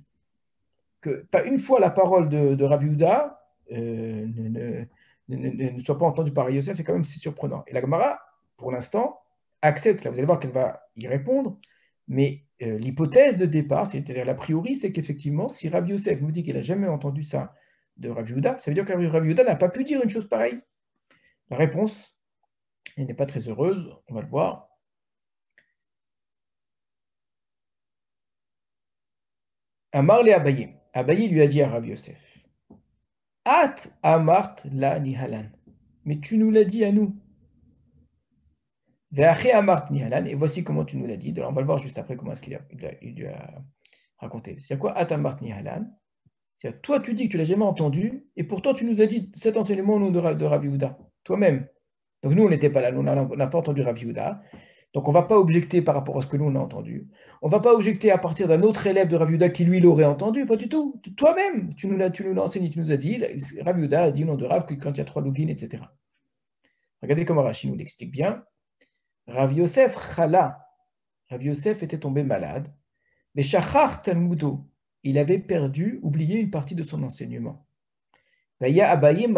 Que pas une fois la parole de Rav Yehuda ne soit pas entendue par Yosef, c'est quand même surprenant. Et la Gemara, pour l'instant, accepte. Là, vous allez voir qu'elle va y répondre. Mais l'hypothèse de départ, c'est-à-dire l'a priori, c'est qu'effectivement, si Rav Yosef nous dit qu'il n'a jamais entendu ça de Rav Yehuda, ça veut dire que Rav Yehuda n'a pas pu dire une chose pareille. La réponse, elle n'est pas très heureuse, on va le voir. Amar le Abaye. Abaye lui a dit à Rav Yosef, At amart la nihalan. Mais tu nous l'as dit à nous. Ve'ache amart nihalan. Et voici comment tu nous l'as dit. On va le voir juste après comment est-ce il lui a raconté. C'est quoi At amart nihalan? Toi, tu dis que tu ne l'as jamais entendu, et pourtant tu nous as dit cet enseignement au nom de Rabbi Yehuda, toi-même. Donc nous, on n'était pas là, nous, on n'a pas entendu Rabbi Yehuda. Donc on ne va pas objecter par rapport à ce que nous, on a entendu. On ne va pas objecter à partir d'un autre élève de Rabbi Yehuda qui, lui, l'aurait entendu. Pas du tout. Toi-même, tu nous l'as enseigné, tu nous as dit, Rabbi Yehuda a dit au nom de Rav que quand il y a 3 logins, etc. Regardez comment Rashi nous l'explique bien. Rav Yosef Chala. Rav Yosef était tombé malade. Mais Shachar Talmudo. Il avait oublié une partie de son enseignement. Et Abaye lui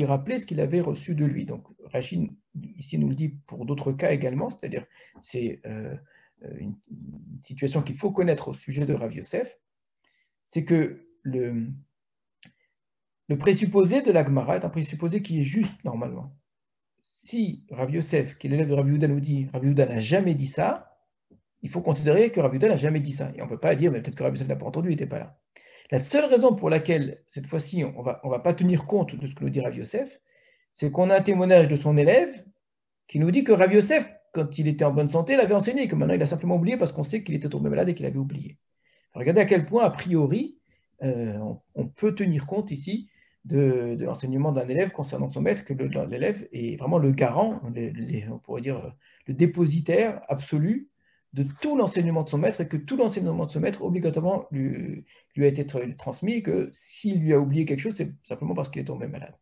rappelait ce qu'il avait reçu de lui. Donc Rachid ici nous le dit pour d'autres cas également, c'est-à-dire c'est une situation qu'il faut connaître au sujet de Rav Yosef, c'est que le présupposé de la Gemara est un présupposé qui est juste normalement. Si Rav Yosef, qui est l'élève de Rav Yehuda, nous dit Rav Yehuda n'a jamais dit ça, il faut considérer que Rav Yehuda n'a jamais dit ça. Et on ne peut pas dire, mais peut-être que Rav Yosef n'a pas entendu, il n'était pas là. La seule raison pour laquelle, cette fois-ci, on va pas tenir compte de ce que nous dit Rav Yosef, c'est qu'on a un témoignage de son élève qui nous dit que Rav Yosef, quand il était en bonne santé, l'avait enseigné, que maintenant il a simplement oublié parce qu'on sait qu'il était tombé malade et qu'il avait oublié. Alors, regardez à quel point, a priori, on peut tenir compte ici de l'enseignement d'un élève concernant son maître, que l'élève est vraiment le garant, on pourrait dire le dépositaire absolu de tout l'enseignement de son maître, et que tout l'enseignement de son maître, obligatoirement, lui a été transmis, et que s'il lui a oublié quelque chose, c'est simplement parce qu'il est tombé malade.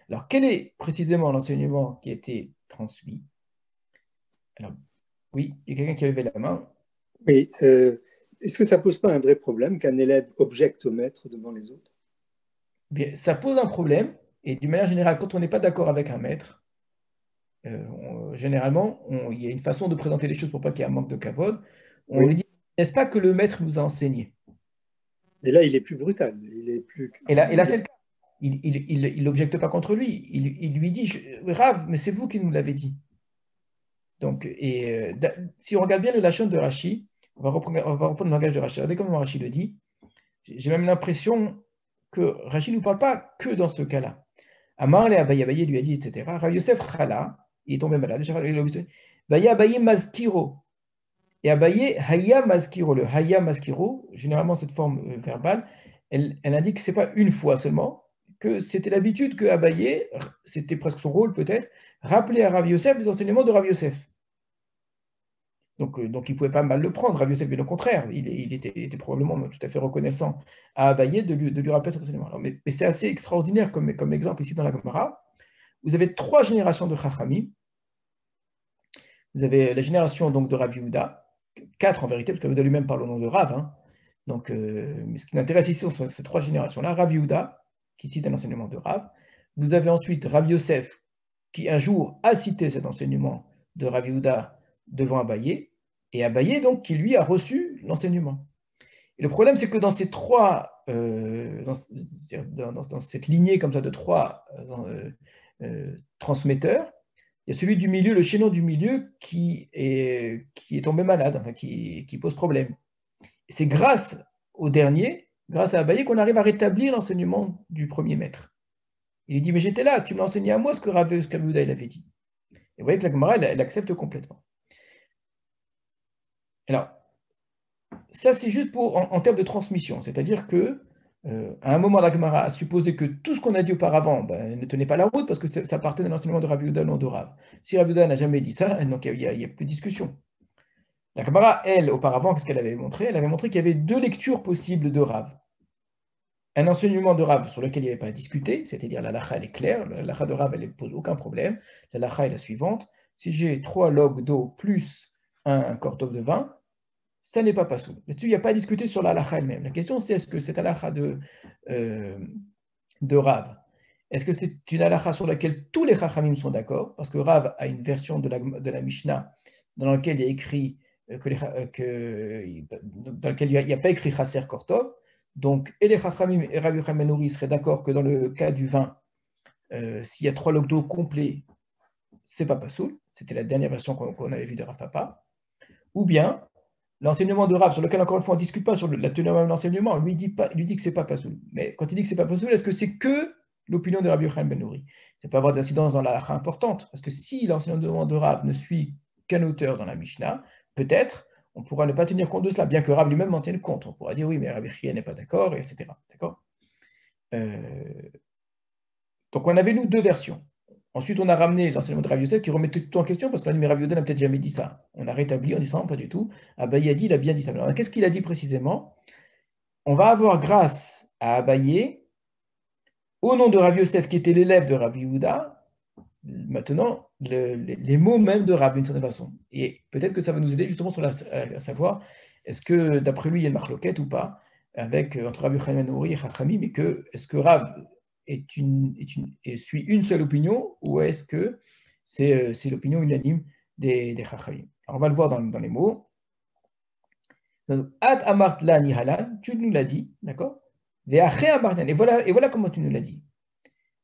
Alors, quel est précisément l'enseignement qui a été transmis? Alors, oui, il y a quelqu'un qui a levé la main. Oui, est-ce que ça pose pas un vrai problème qu'un élève objecte au maître devant les autres? Bien, ça pose un problème, et d'une manière générale, quand on n'est pas d'accord avec un maître, généralement, il y a une façon de présenter les choses pour pas qu'il y ait un manque de kavod. On lui Oui. dit, n'est-ce pas que le maître nous a enseigné? Et là, il est plus brutal. Il est plus. Et là c'est le cas. Il n'objecte pas contre lui. Il lui dit, Rav, mais c'est vous qui nous l'avez dit. Donc, si on regarde bien le lachon de Rashi, on va reprendre le langage de Rashi. Regardez comment Rashi le dit. J'ai même l'impression que Rashi ne nous parle pas que dans ce cas-là. Amar le Abaye, Abaye lui a dit, etc. Rav Yosef Chala, il est tombé malade. Vaya Abaye Mazkiro. Et Abaye, Haya Mazkiro. Le Haya Mazkiro, généralement cette forme verbale, elle indique que ce n'est pas une fois seulement, que c'était l'habitude que Abaye, c'était presque son rôle peut-être, rappeler à Rav Yosef les enseignements de Rav Yosef. Donc il ne pouvait pas mal le prendre, Rav Yosef, mais au contraire, il était probablement tout à fait reconnaissant à Abaye de lui rappeler cet enseignement. Alors, mais c'est assez extraordinaire comme exemple ici dans la Gemara. Vous avez 3 générations de Chachamim. Vous avez la génération donc de Rav Yehuda, 4 en vérité, parce que Rav Yehuda lui-même parle au nom de Rav. Hein. Donc, mais ce qui m'intéresse ici sont ces 3 générations-là. Rav Yehuda, qui cite un enseignement de Rav. Vous avez ensuite Rav Yosef, qui un jour a cité cet enseignement de Rav Yehuda devant Abaye, et Abaye, donc, qui lui a reçu l'enseignement. Et le problème, c'est que dans ces 3, dans cette lignée comme ça de 3 transmetteurs, il y a celui du milieu, le chaînon du milieu, qui est tombé malade, enfin, qui pose problème. Et c'est grâce au dernier, grâce à Abaye, qu'on arrive à rétablir l'enseignement du premier maître. Il lui dit, mais j'étais là, tu m'as enseigné à moi ce que Rav Yehuda il avait dit. Et vous voyez que la Gemara, elle accepte complètement. Alors, ça, c'est juste en termes de transmission, c'est-à-dire que à un moment, la Gemara a supposé que tout ce qu'on a dit auparavant ne tenait pas la route parce que ça partait de l'enseignement de Rabbi Yehuda, non de Rav. Si Rabbi Yehuda n'a jamais dit ça, donc il y a plus de discussion. La Gemara, elle, auparavant, qu'est-ce qu'elle avait montré? Elle avait montré qu'il y avait 2 lectures possibles de Rav. Un enseignement de Rav sur lequel il n'y avait pas à discuter, c'est-à-dire la lacha, elle est claire, la lacha de Rav, elle ne pose aucun problème. La lacha est la suivante: si j'ai 3 logs d'eau plus un cortov de vin, ça n'est pas pasoul. Là-dessus, il n'y a pas à discuter sur la halakha elle-même. La question, c'est est-ce que cette halakha de Rav, est-ce que c'est une halakha sur laquelle tous les chachamim sont d'accord? Parce que Rav a une version de la Mishnah dans laquelle il y a écrit dans laquelle il n'y a pas écrit chaser kortov. Donc, et les chachamim et Rabbi Yochanan ben Nuri seraient d'accord que dans le cas du vin, s'il y a 3 logs d'eau complets, c'est pas pasoul. C'était la dernière version qu'on avait vue de Rav Papa. Ou bien, l'enseignement de Rav, sur lequel, encore une fois, on ne discute pas sur la tenue même de l'enseignement, lui dit que ce n'est pas pasoul. Mais quand il dit que ce n'est pas pasoul, est-ce que c'est que l'opinion de Rabbi Yochanan ben Nuri? Ça peut avoir d'incidence dans la halakha importante, parce que si l'enseignement de Rav ne suit qu'un auteur dans la Mishnah, peut-être on pourra ne pas tenir compte de cela, bien que Rav lui-même en tienne compte. On pourra dire oui, mais Rabbi Chia n'est pas d'accord, etc. D'accord. Donc on avait, nous, 2 versions. Ensuite, on a ramené l'enseignement de Rav Yosef qui remettait tout en question parce qu'on a dit, mais Rav Yehuda n'a peut-être jamais dit ça. On a rétabli en disant, pas du tout. Abaye a dit, il a bien dit ça. Alors, qu'est-ce qu'il a dit précisément? On va avoir grâce à Abaye, au nom de Rav Yosef qui était l'élève de Rav Yehuda, maintenant, les mots même de Rav d'une certaine façon. Et peut-être que ça va nous aider justement à savoir, est-ce que d'après lui, il y a une marloquette ou pas entre Rav Yochanan ben Nuri et Chachamim, mais est-ce que Rav suit une seule opinion, ou est-ce que c'est l'opinion unanime des Chachamim? On va le voir dans les mots. Ad amart la nihalan, tu nous l'as dit, d'accord? Et voilà comment tu nous l'as dit.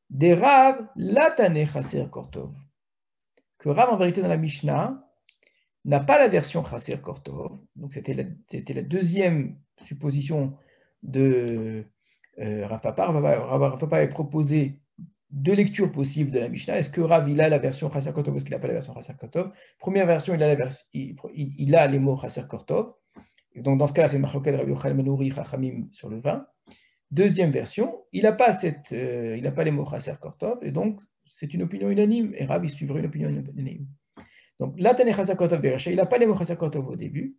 Des Rav latane chaser kortov. Que Rav, en vérité, dans la Mishnah, n'a pas la version chaser kortov. Donc c'était la deuxième supposition de Rav Papa. Rav Papa a proposé 2 lectures possibles de la Mishnah. Est-ce que Rav, il a la version chaser kortov ou est-ce qu'il n'a pas la version chaser kortov? Première version, il a les mots chaser kortov. Donc dans ce cas-là, c'est une marloquette de Rabbi Yochanan ben Nuri Chachamim sur le vin. Deuxième version, il n'a pas, les mots Chaser Kortov, et donc c'est une opinion unanime, et Rav, il suivrait une opinion unanime. Donc, là, Tane Chaser Kortov Berecha, il n'a pas les mots Chaser Kortov au début,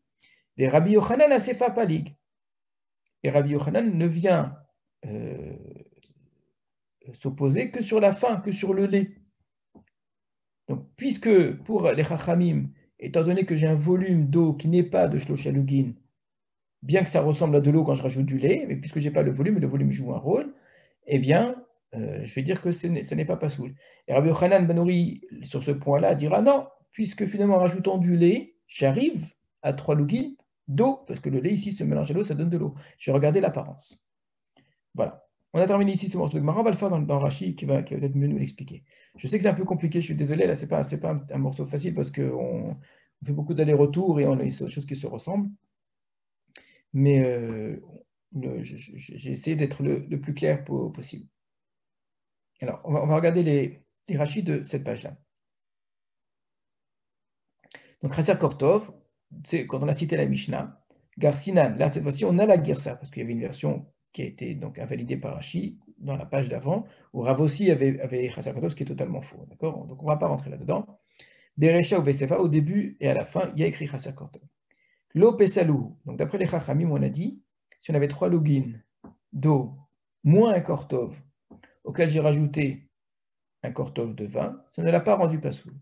et Rabbi Yochanan a Sefa Palig. Et Rabbi Yochanan ne vient s'opposer que sur la fin, que sur le lait. Donc, puisque pour les Chachamim, étant donné que j'ai un volume d'eau qui n'est pas de Shloshalugin, bien que ça ressemble à de l'eau quand je rajoute du lait, mais puisque je n'ai pas le volume joue un rôle, eh bien, je vais dire que ce n'est pas pasoul. Et Rabbi Yochanan Ben-Nori, sur ce point-là, dira non, puisque finalement, en rajoutant du lait, j'arrive à 3 lugin d'eau, parce que le lait ici se mélange à l'eau, ça donne de l'eau. Je vais regarder l'apparence. Voilà. On a terminé ici ce morceau de Gemara. On va le faire dans Rashi qui va peut-être mieux nous l'expliquer. Je sais que c'est un peu compliqué, je suis désolé, là, c'est pas un morceau facile parce qu'on fait beaucoup d'allers-retours et on a des choses qui se ressemblent. Mais j'ai essayé d'être le plus clair possible. Alors, on va regarder les Rashi de cette page-là. Donc, Chaser Kortov, c'est quand on a cité la Mishnah, Garsinan, là, cette fois-ci, on a la Girsa, parce qu'il y avait une version qui a été donc invalidée par Rashi dans la page d'avant, où Rav aussi avait Chaser Kortov, ce qui est totalement faux. D'accord? Donc, on ne va pas rentrer là-dedans. Berecha ou Besefa, au début et à la fin, il y a écrit Chaser Kortov. Lo Pesalou, donc d'après les Chachamim, on a dit, si on avait 3 lugin d'eau, moins un Kortov, auquel j'ai rajouté un Kortov de vin, ça ne l'a pas rendu pasoul.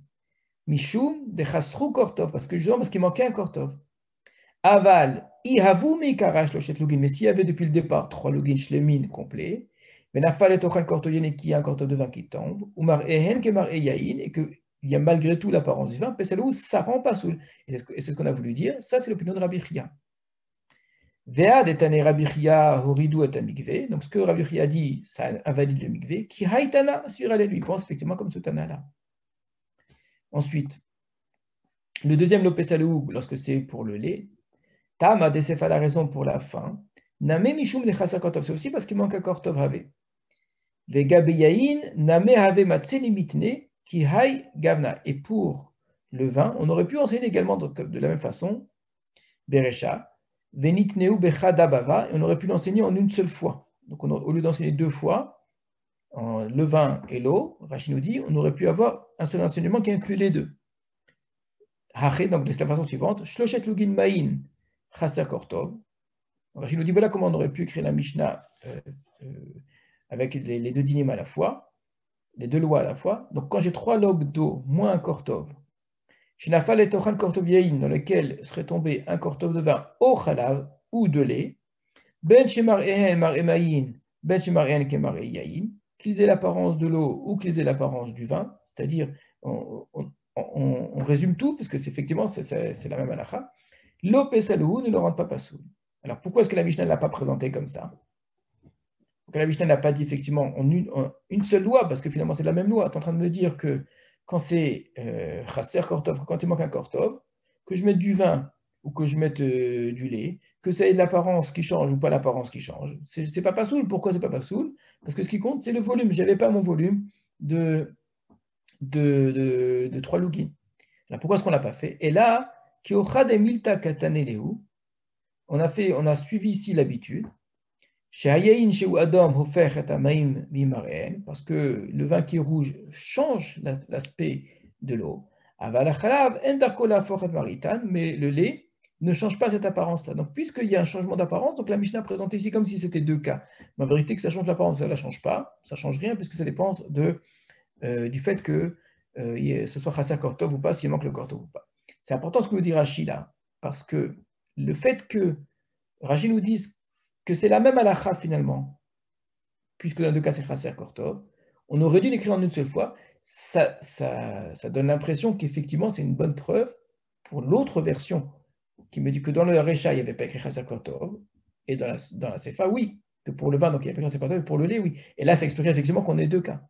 Mishum de Chastru Kortov, parce qu'il manquait un Kortov. Aval, Ihavu Meikarash Lochet Lugin, mais s'il y avait depuis le départ 3 lugin shlemin complets, Benafal et Ochan Kortoyen, qui a un Kortov de vin qui tombe, ou Mar Ehen Kemar Eyain, et qu'il y a malgré tout l'apparence du vin, Pesalou, ça rend pasoul. Et c'est ce qu'on a voulu dire, ça c'est l'opinion de Rabbi Chia. Vead et Tane Rabbi Chia, Horidou et Mikve, donc ce que Rabbi Chia dit, ça invalide le Mikve, qui Haïtana, Svirale lui pense effectivement comme ce Tana-là. Ensuite, le deuxième Lopesalou, lorsque c'est pour le lait, Tam a Desefa la raison pour la fin. Name Mishum le Chaser Kortov, c'est aussi parce qu'il manque un Kortov Rave. Vega Beyain, Name Have Matseni Mitne, qui Hai Gavna. Et pour le vin, on aurait pu enseigner également de la même façon, Berecha, Venitneu Bechada Bava, et on aurait pu l'enseigner en une seule fois. Donc au lieu d'enseigner 2 fois, le vin et l'eau, Rashi nous dit, on aurait pu avoir un seul enseignement qui inclut les deux. Donc de la façon suivante, Shloshet Lugin Maïn, Chaser Kortov. Rashi nous dit, voilà comment on aurait pu écrire la Mishnah avec les 2 dinim à la fois, les 2 lois à la fois. Donc quand j'ai 3 logs d'eau moins un Kortov, Shinafal et Tochan Kortov Yain, dans lequel serait tombé un Kortov de vin au Chalav ou de lait, Ben Shemar Ehen Mar Emayin, Ben Shemar Ehen Kemar Yain, qu'ils aient l'apparence de l'eau ou qu'ils aient l'apparence du vin, c'est-à-dire, on résume tout, parce que effectivement, c'est la même halakha. L'eau Pesalou ne le rend pas pasoul. Alors pourquoi est-ce que la Mishnah ne l'a pas présenté comme ça? Donc, la Mishnah n'a pas dit effectivement en une seule loi, parce que finalement c'est la même loi. Tu es en train de me dire que quand c'est Chaser Kortov, quand il manque un Kortov, que je mette du vin ou que je mette du lait, que ça ait de l'apparence qui change ou pas l'apparence qui change, c'est pas pasoul. Pourquoi c'est pas pasoul? Parce que ce qui compte, c'est le volume. Je n'avais pas mon volume de 3 lugin. Alors pourquoi est-ce qu'on ne l'a pas fait? Et là, on a suivi ici l'habitude. Parce que le vin qui est rouge change l'aspect de l'eau. Mais le lait ne change pas cette apparence-là. Donc, puisqu'il y a un changement d'apparence, donc la Mishnah présente ici comme si c'était 2 cas. Mais en vérité, que ça change l'apparence, ça ne la change pas. Ça ne change rien, puisque ça dépend du fait que ce soit Chaser Kortov ou pas, s'il manque le Kortov ou pas. C'est important ce que nous dit Rashi là, parce que le fait que Rashi nous dise que c'est la même halakha finalement, puisque dans 2 cas c'est Chaser Kortov, on aurait dû l'écrire en une seule fois, ça donne l'impression qu'effectivement c'est une bonne preuve pour l'autre version, qui me dit que dans le Recha il n'y avait pas écrit Chaser Kortov, et dans la Sefa, oui, que pour le vin, donc il n'y avait pas écrit Chaser Kortov, et pour le lait, oui. Et là ça explique effectivement qu'on ait 2 cas.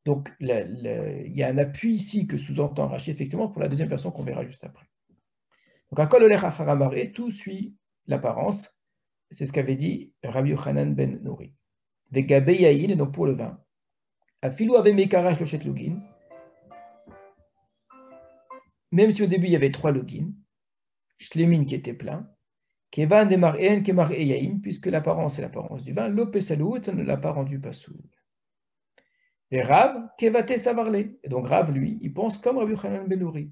Donc il y a un appui ici que sous-entend Rashi effectivement pour la deuxième version qu'on verra juste après. Donc à Kol Olech Acharamare, tout suit l'apparence. C'est ce qu'avait dit Rabbi Yochanan ben Nori. Vegabe Yaïn, et donc pour le vin. Afilou avait Mekarash Lochet Lugin. Même si au début il y avait 3 lugin, Shlemin qui était plein, Kevan demar en kemar eyain, puisque l'apparence est l'apparence du vin, l'opesalou ne l'a pas rendu pasoul. Et Rav, kevate savarle. Et donc Rav, lui, il pense comme Rabbi Yochanan ben Nouri.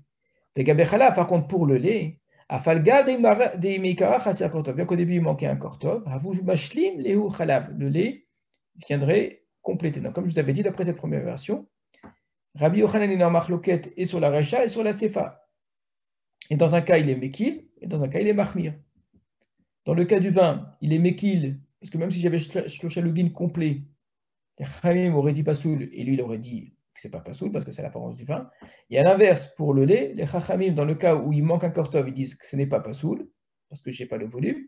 Et Gabechala, par contre, pour le lait, Afalga de Meikara Chaser Kortov, bien qu'au début il manquait un Kortov, Avouj Mashlim Lehu Chalab, le lait viendrait compléter. Donc, comme je vous avais dit, d'après cette première version, Rabbi Yochanan est en marloquette et sur la Recha et sur la Sefa. Et dans un cas, il est Mekil, et dans un cas, il est Mahmir. Dans le cas du vin, il est Mekil, parce que même si j'avais Shloshalugin complet, les Khamim auraient dit Pasoul, et lui, il aurait dit que c'est pas Pasoul, parce que c'est l'apparence du vin. Et à l'inverse, pour le lait, les Chachamim, dans le cas où il manque un Kortov, ils disent que ce n'est pas Pasoul, parce que je n'ai pas le volume.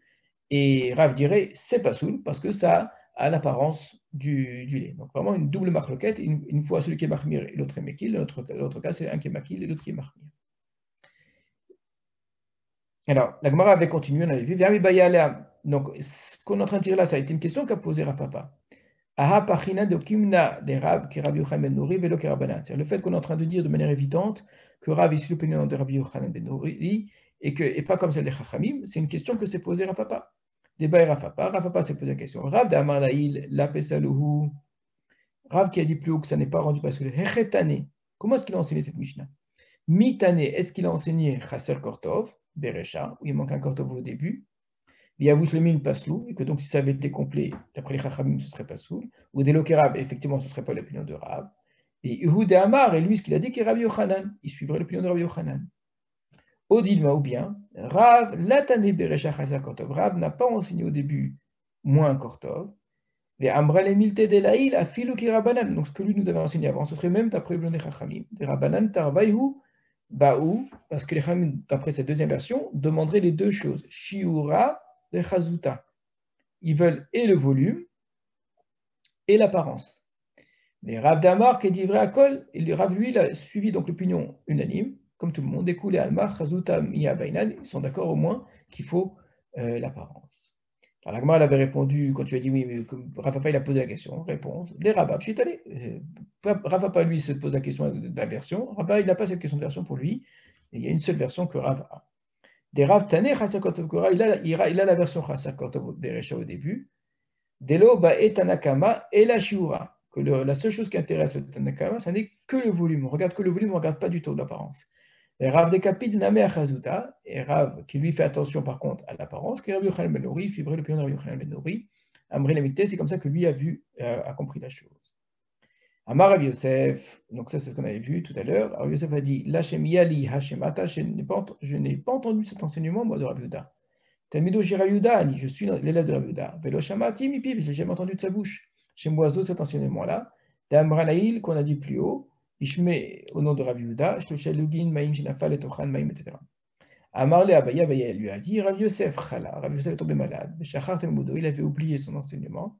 Et Rav dirait c'est Pasoul, parce que ça a l'apparence du lait. Donc vraiment une double marloquette, une fois celui qui est Mahmir et l'autre est Mekil, l'autre cas c'est un qui est Makil et l'autre qui est Mahmir. Alors, la Gemara avait continué, on avait vu, donc ce qu'on est en train de dire là, ça a été une question qu'a posée Rav Papa. Aha pachina de kimna les Rav qui Rabbi Yochanan ben Nouri velo kerabanan. C'est le fait qu'on est en train de dire de manière évidente que Rav est sur l'opinion de Rabbi Yochanan ben Nouri et pas comme celle des Chachamim, c'est une question que s'est posée Rav Papa. Débat et Rav Papa. Rav Papa s'est posé la question. Rav d'Amar Laïl, la Pesaluhu. Rav qui a dit plus haut que ça n'est pas rendu parce que le Hechetane. Comment est-ce qu'il a enseigné cette Mishnah? Mitane, est-ce qu'il a enseigné Chaser Kortov, Berecha, où il manque un Kortov au début? Yavouch le min paslou, et que donc si ça avait été complet, d'après les Chachamim, ce serait pasoul. Ou des Lokerav, effectivement, ce ne serait pas l'opinion de Rav. Et Uhud Amar, et lui, ce qu'il a dit, c'est Rabbi Yochanan. Il suivrait l'opinion de Rabbi Yochanan. Odilma, ou bien, Rav, Latane Berecha Chaser Kortov. Rav n'a pas enseigné au début moins Kortov. Les Amra le milte de laïl a filou ki Rabanan. Donc ce que lui nous avait enseigné avant, ce serait même d'après l'opinion des Chachamim. Des Rabanan Tarvaïhu, Baou, parce que les Chachamim, d'après cette deuxième version, demanderaient les deux choses. Shiura et Chazuta. Ils veulent et le volume et l'apparence. Mais Rav Damar qui dit vrai à Kol, et le Rav lui, il a suivi donc l'opinion unanime, comme tout le monde, Écoulé Almar, Chazuta, Miya Bainan, ils sont d'accord au moins qu'il faut l'apparence. Alors la Gemara avait répondu, quand tu as dit oui, mais Rav Papa il a posé la question, réponse, les Rabab, je suis allé. Rav Papa lui se pose la question de la version, Rav Papa il n'a pas cette question de version pour lui, et il y a une seule version que Rav a. Des Rav Tané, Chasakotov Kora, il a la version Chasakotov Berecha au début, Delo ba et Tanakama et la Shiura. Que la seule chose qui intéresse le Tanakama, ce n'est que le volume. On regarde que le volume, on ne regarde pas du tout l'apparence. Et Rav Dekapid Name Achazuta, et Rav qui lui fait attention par contre à l'apparence, qui est Rabbi Yochanan ben Nouri, suivrait l'opinion de Rabbi Yochanan ben Nouri. Amri Lamité, c'est comme ça que lui a compris la chose. Amar Rabbi Yosef, donc ça c'est ce qu'on avait vu tout à l'heure. Rabbi Yosef a dit Lachem Yali Hashemata, je n'ai pas entendu cet enseignement, moi, de Rabbi Yehuda. Talmido Shirayuda, je suis l'élève de Rabbi Yehuda. Velo Shamati Mipiv, je ne l'ai jamais entendu de sa bouche. Chez Moiseau, cet enseignement-là. D'Amranaïl, qu'on a dit plus haut. Ishme, au nom de Rabbi Yehuda. Shloshel Lugin, Maïm, Shinafal, et Tochan, Maïm, etc. Amarle Abaye, Abaye lui a dit Rabbi Yosef, Chala. Rabbi Yosef est tombé malade. Shachar Temoudo, il avait oublié son enseignement.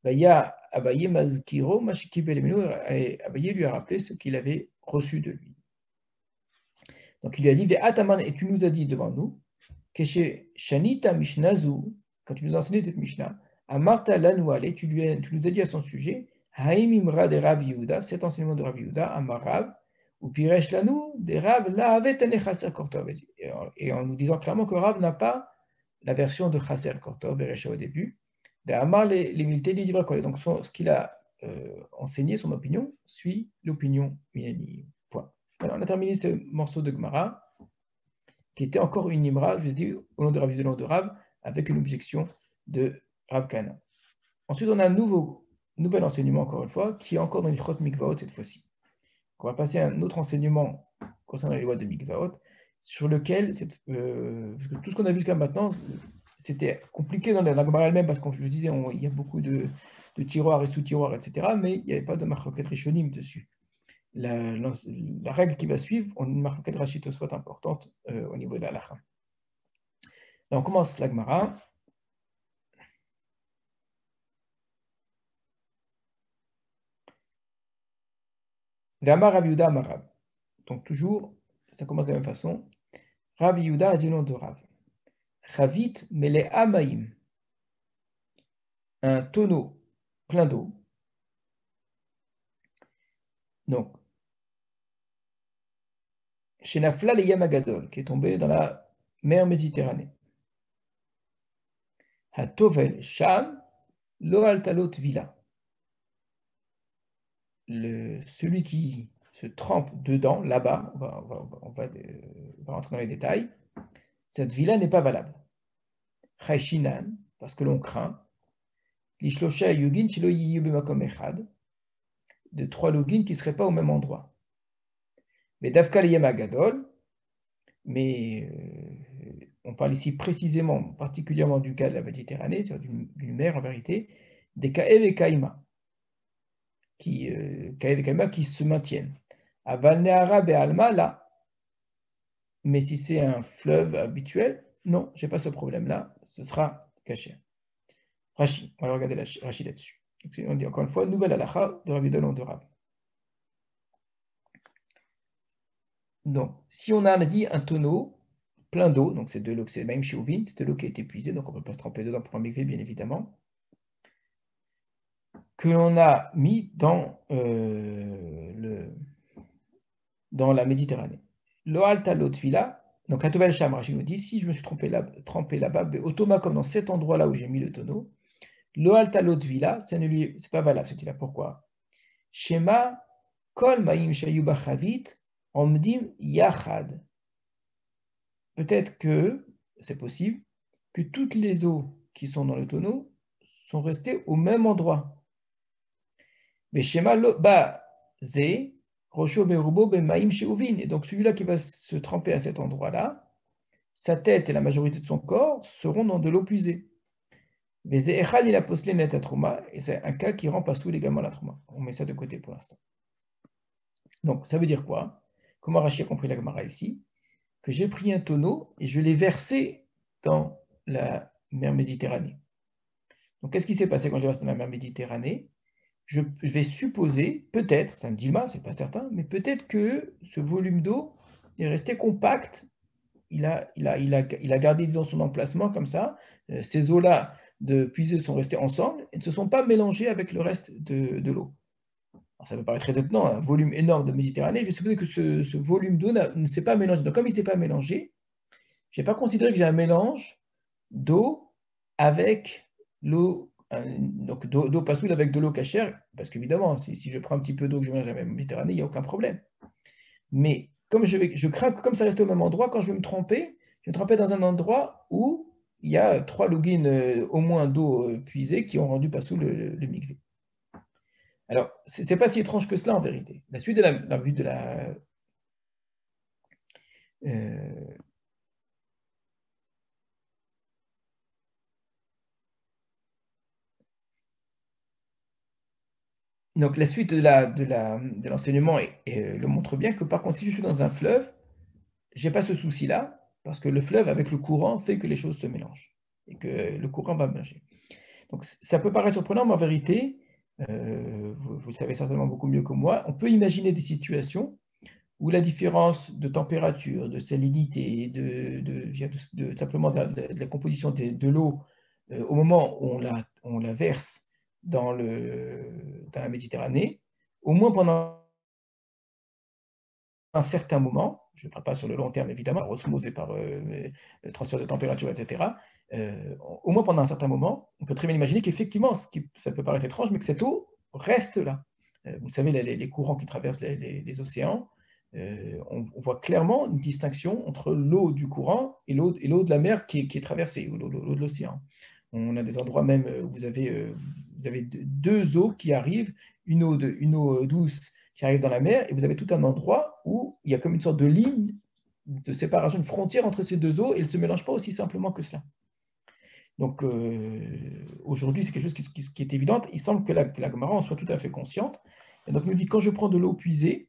Baya Abaye Mazkiro, Mashiki Belemino, et Abaye lui a rappelé ce qu'il avait reçu de lui. Donc il lui a dit Ataman, et tu nous as dit devant nous. Keshe Shanita Mishnazu, quand tu nous as enseigné cette Mishnah, Amarta Lanouale, tu nous as dit à son sujet, Haïm Imra de Rav Yehuda, cet enseignement de Rav Yehuda, Amarav, ou Piresh Lanou, de Rav Lahavet Chaser Kortov, et en nous disant clairement que Rav n'a pas la version de Chaser Kortov, Berecha au début, de Amar les milités d'Ivra Kol. Donc ce qu'il a enseigné, son opinion, suit l'opinion unanime. Point. Alors, on a terminé ce morceau de Gemara, qui était encore une Imra, je dis, au nom de Rav Yehuda, nom de Rav, avec une objection de Rav Kana. Ensuite, on a un nouvel enseignement, encore une fois, qui est encore dans l'Ichot Mikvaot cette fois-ci. On va passer à un autre enseignement concernant les lois de Mikvaot, sur lequel, parce que tout ce qu'on a vu jusqu'à maintenant, c'était compliqué dans la Gemara elle-même, parce que je vous disais, il y a beaucoup de tiroirs et sous-tiroirs, etc., mais il n'y avait pas de marloquet rishonim dessus. La règle qui va suivre, on a une marloquet rachito soit importante au niveau de l'halakha. Là, on commence la Gemara. Gamar Rav Yehuda Amarav. Donc toujours, ça commence de la même façon. Rav Yehuda a dit le nom de Rav. Chavit mele amaim. Un tonneau plein d'eau. Donc, chez Nafla le Yamagadol, qui est tombé dans la mer Méditerranée. Hatovel Sham, Lo Altalot Vila. Celui qui se trempe dedans, là-bas, on va rentrer dans les détails, cette villa n'est pas valable. Chayshinan, parce que l'on craint, Lishlosha Yugin Shilo Yiyu Bemakom Echad, de 3 logins qui ne seraient pas au même endroit. Mais Davka Liyema Gadol, mais on parle ici précisément, particulièrement du cas de la Méditerranée, c'est-à-dire d'une mer en vérité, des Kaev et Kaima, qui se maintiennent. Aval Nehara Be'alma, là. Mais si c'est un fleuve habituel, non, je n'ai pas ce problème-là, ce sera caché. Rashi, on va regarder Rashi là-dessus. On dit encore une fois, nouvelle halakha de Rabbi Dolon de Rab. Donc, si on a dit un tonneau plein d'eau, donc c'est de l'eau, c'est même chez Ovin, c'est de l'eau qui a été épuisée, donc on ne peut pas se tremper dedans pour un mikvé, bien évidemment, que l'on a mis dans la Méditerranée. Loal talot vila, donc Atovel Sham, Rashi nous dit, si je me suis trempé là-bas, automa comme dans cet endroit-là où j'ai mis le tonneau, Loal talot vila, c'est pas valable, c'est-à-dire pourquoi? Shema kol maim shayu bachavit omdim yachad. Peut-être que, c'est possible, que toutes les eaux qui sont dans le tonneau sont restées au même endroit. Mais Shema lo ba ze rosho berubo bemaim sheuvin. Et donc celui-là qui va se tremper à cet endroit-là, sa tête et la majorité de son corps seront dans de l'eau puisée. Mais ze echad il a posé net à trouma, et c'est un cas qui rend pas sous légalement la trouma. On met ça de côté pour l'instant. Donc ça veut dire quoi? Comment Rashi a compris la Gemara ici? Que j'ai pris un tonneau et je l'ai versé dans la mer Méditerranée. Donc, qu'est-ce qui s'est passé quand j'ai versé dans la mer Méditerranée? Je vais supposer, peut-être, c'est un dilma, c'est pas certain, mais peut-être que ce volume d'eau est resté compact. Il a gardé, disons, son emplacement comme ça. Ces eaux-là de puisée sont restées ensemble et ne se sont pas mélangées avec le reste de l'eau. Alors, ça peut paraître très étonnant, un volume énorme de Méditerranée. Je suppose que ce volume d'eau ne s'est pas mélangé. Donc, comme il ne s'est pas mélangé, je n'ai pas considéré que j'ai un mélange d'eau avec l'eau, donc d'eau passoule avec de l'eau cachère, parce qu'évidemment, si je prends un petit peu d'eau que je mélange avec la Méditerranée, il n'y a aucun problème. Mais comme je crains que comme ça reste au même endroit, quand je vais me tremper, je vais me tremper dans un endroit où il y a 3 logins au moins d'eau puisée qui ont rendu passoule le mikvé. Alors, ce n'est pas si étrange que cela en vérité. La suite de la vue de la... donc, la suite de l'enseignement le montre bien que par contre, si je suis dans un fleuve, je n'ai pas ce souci-là, parce que le fleuve, avec le courant, fait que les choses se mélangent et que le courant va mélanger. Donc, ça peut paraître surprenant, mais en vérité, vous le savez certainement beaucoup mieux que moi, on peut imaginer des situations où la différence de température, de salinité, simplement de la composition de l'eau au moment où on la verse dans la Méditerranée, au moins pendant un certain moment, je ne parle pas sur le long terme évidemment, par osmose et par transfert de température, etc., au moins pendant un certain moment, on peut très bien imaginer qu'effectivement, ça peut paraître étrange, mais que cette eau reste là. Vous savez, les courants qui traversent les océans, on voit clairement une distinction entre l'eau du courant et l'eau de la mer qui est traversée, ou l'eau de l'océan. On a des endroits même où vous avez 2 eaux qui arrivent, une eau douce qui arrive dans la mer, et vous avez tout un endroit où il y a comme une sorte de ligne de séparation, une frontière entre ces 2 eaux, et elles ne se mélangent pas aussi simplement que cela. Donc aujourd'hui, c'est quelque chose qui est évident. Il semble que la Gemara en soit tout à fait consciente. Et donc, nous dit, quand je prends de l'eau puisée,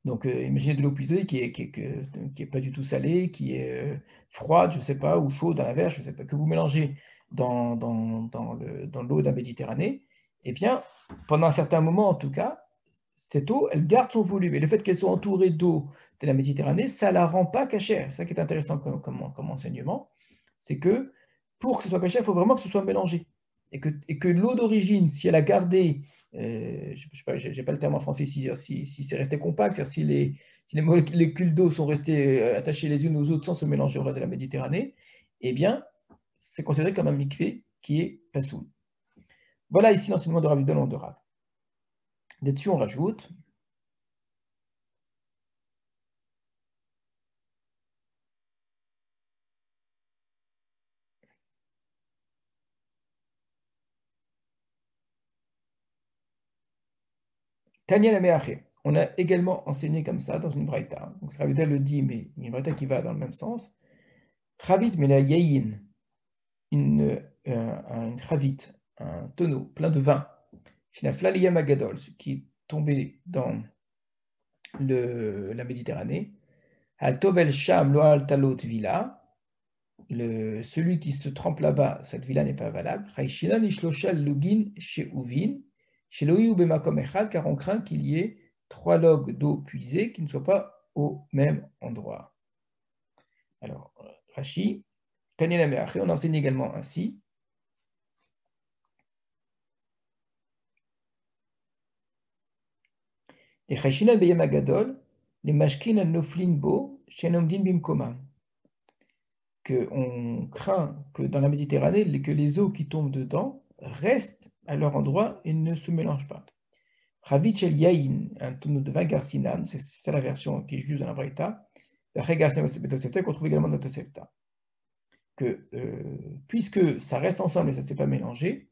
donc imaginez de l'eau puisée qui est pas du tout salée, qui est froide, je ne sais pas, ou chaude dans la verre, je ne sais pas, que vous mélangez dans l'eau de la Méditerranée, eh bien, pendant un certain moment en tout cas, cette eau, elle garde son volume. Et le fait qu'elle soit entourée d'eau de la Méditerranée, ça ne la rend pas cachère. C'est ça qui est intéressant comme enseignement, c'est que pour que ce soit cachère, il faut vraiment que ce soit mélangé. Et que l'eau d'origine, si elle a gardé, je n'ai pas le terme en français ici, si c'est resté compact, si les molécules d'eau sont restées attachées les unes aux autres sans se mélanger au reste de la Méditerranée, eh bien, c'est considéré comme un mikvé qui est pasoul. Voilà ici l'enseignement de Rav Yudon de Rav. Là-dessus, on rajoute Tanya la Meaché. On a également enseigné comme ça dans une braïta. Donc Rav Yudon le dit, mais il y a une braïta qui va dans le même sens. Chavit mela yayin, une chavit, un tonneau plein de vin, Shinaflaliya Magadol, ce qui est tombé dans la Méditerranée, Al Tovel Sham Loal Talot Villa, celui qui se trempe là-bas, cette villa n'est pas valable. Chaïshinan Ishloshal Lugin Sheuvin, Sheloi ou Bemakom Echad, car on craint qu'il y ait 3 logs d'eau puisée qui ne soient pas au même endroit. Alors, Rashi, Tanya la Meaché, on enseigne également ainsi. Les Chaïshinan Beyem Agadol, les Mashkin al Noflin Bo, Shenomdin Bimkoma. Qu'on craint que dans la Méditerranée, que les eaux qui tombent dedans restent à leur endroit et ne se mélangent pas. Ravitch el Yain, un tonneau de vin Garcinan, c'est ça la version qui est juste dans la Braïta, qu'on trouve également dans Tosefta. Puisque ça reste ensemble et ça ne s'est pas mélangé,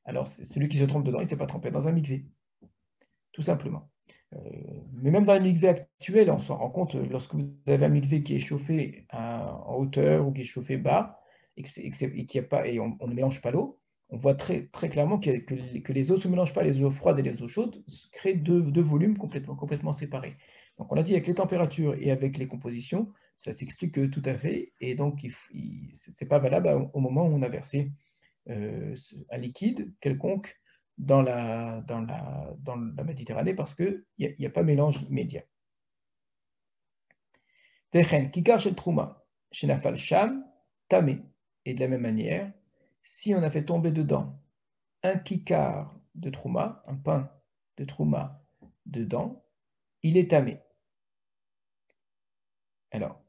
alors celui qui se trompe dedans, il ne s'est pas trempé dans un mikvé, tout simplement. Mais même dans les mikvés actuels, on s'en rend compte, lorsque vous avez un mikvé qui est chauffé en hauteur ou qui est chauffé bas, et on ne mélange pas l'eau, on voit très, très clairement que les eaux ne se mélangent pas, les eaux froides et les eaux chaudes créent deux volumes complètement séparés. Donc on a dit avec les températures et avec les compositions, ça s'explique tout à fait, et donc ce n'est pas valable au moment où on a versé un liquide quelconque dans la Méditerranée parce qu'il n'y a pas mélange immédiat. Kikar shel Trouma, Shenafal Sham, Tamé. Et de la même manière, si on a fait tomber dedans un kikar de Trouma, un pain de Trouma dedans, il est tamé. Alors,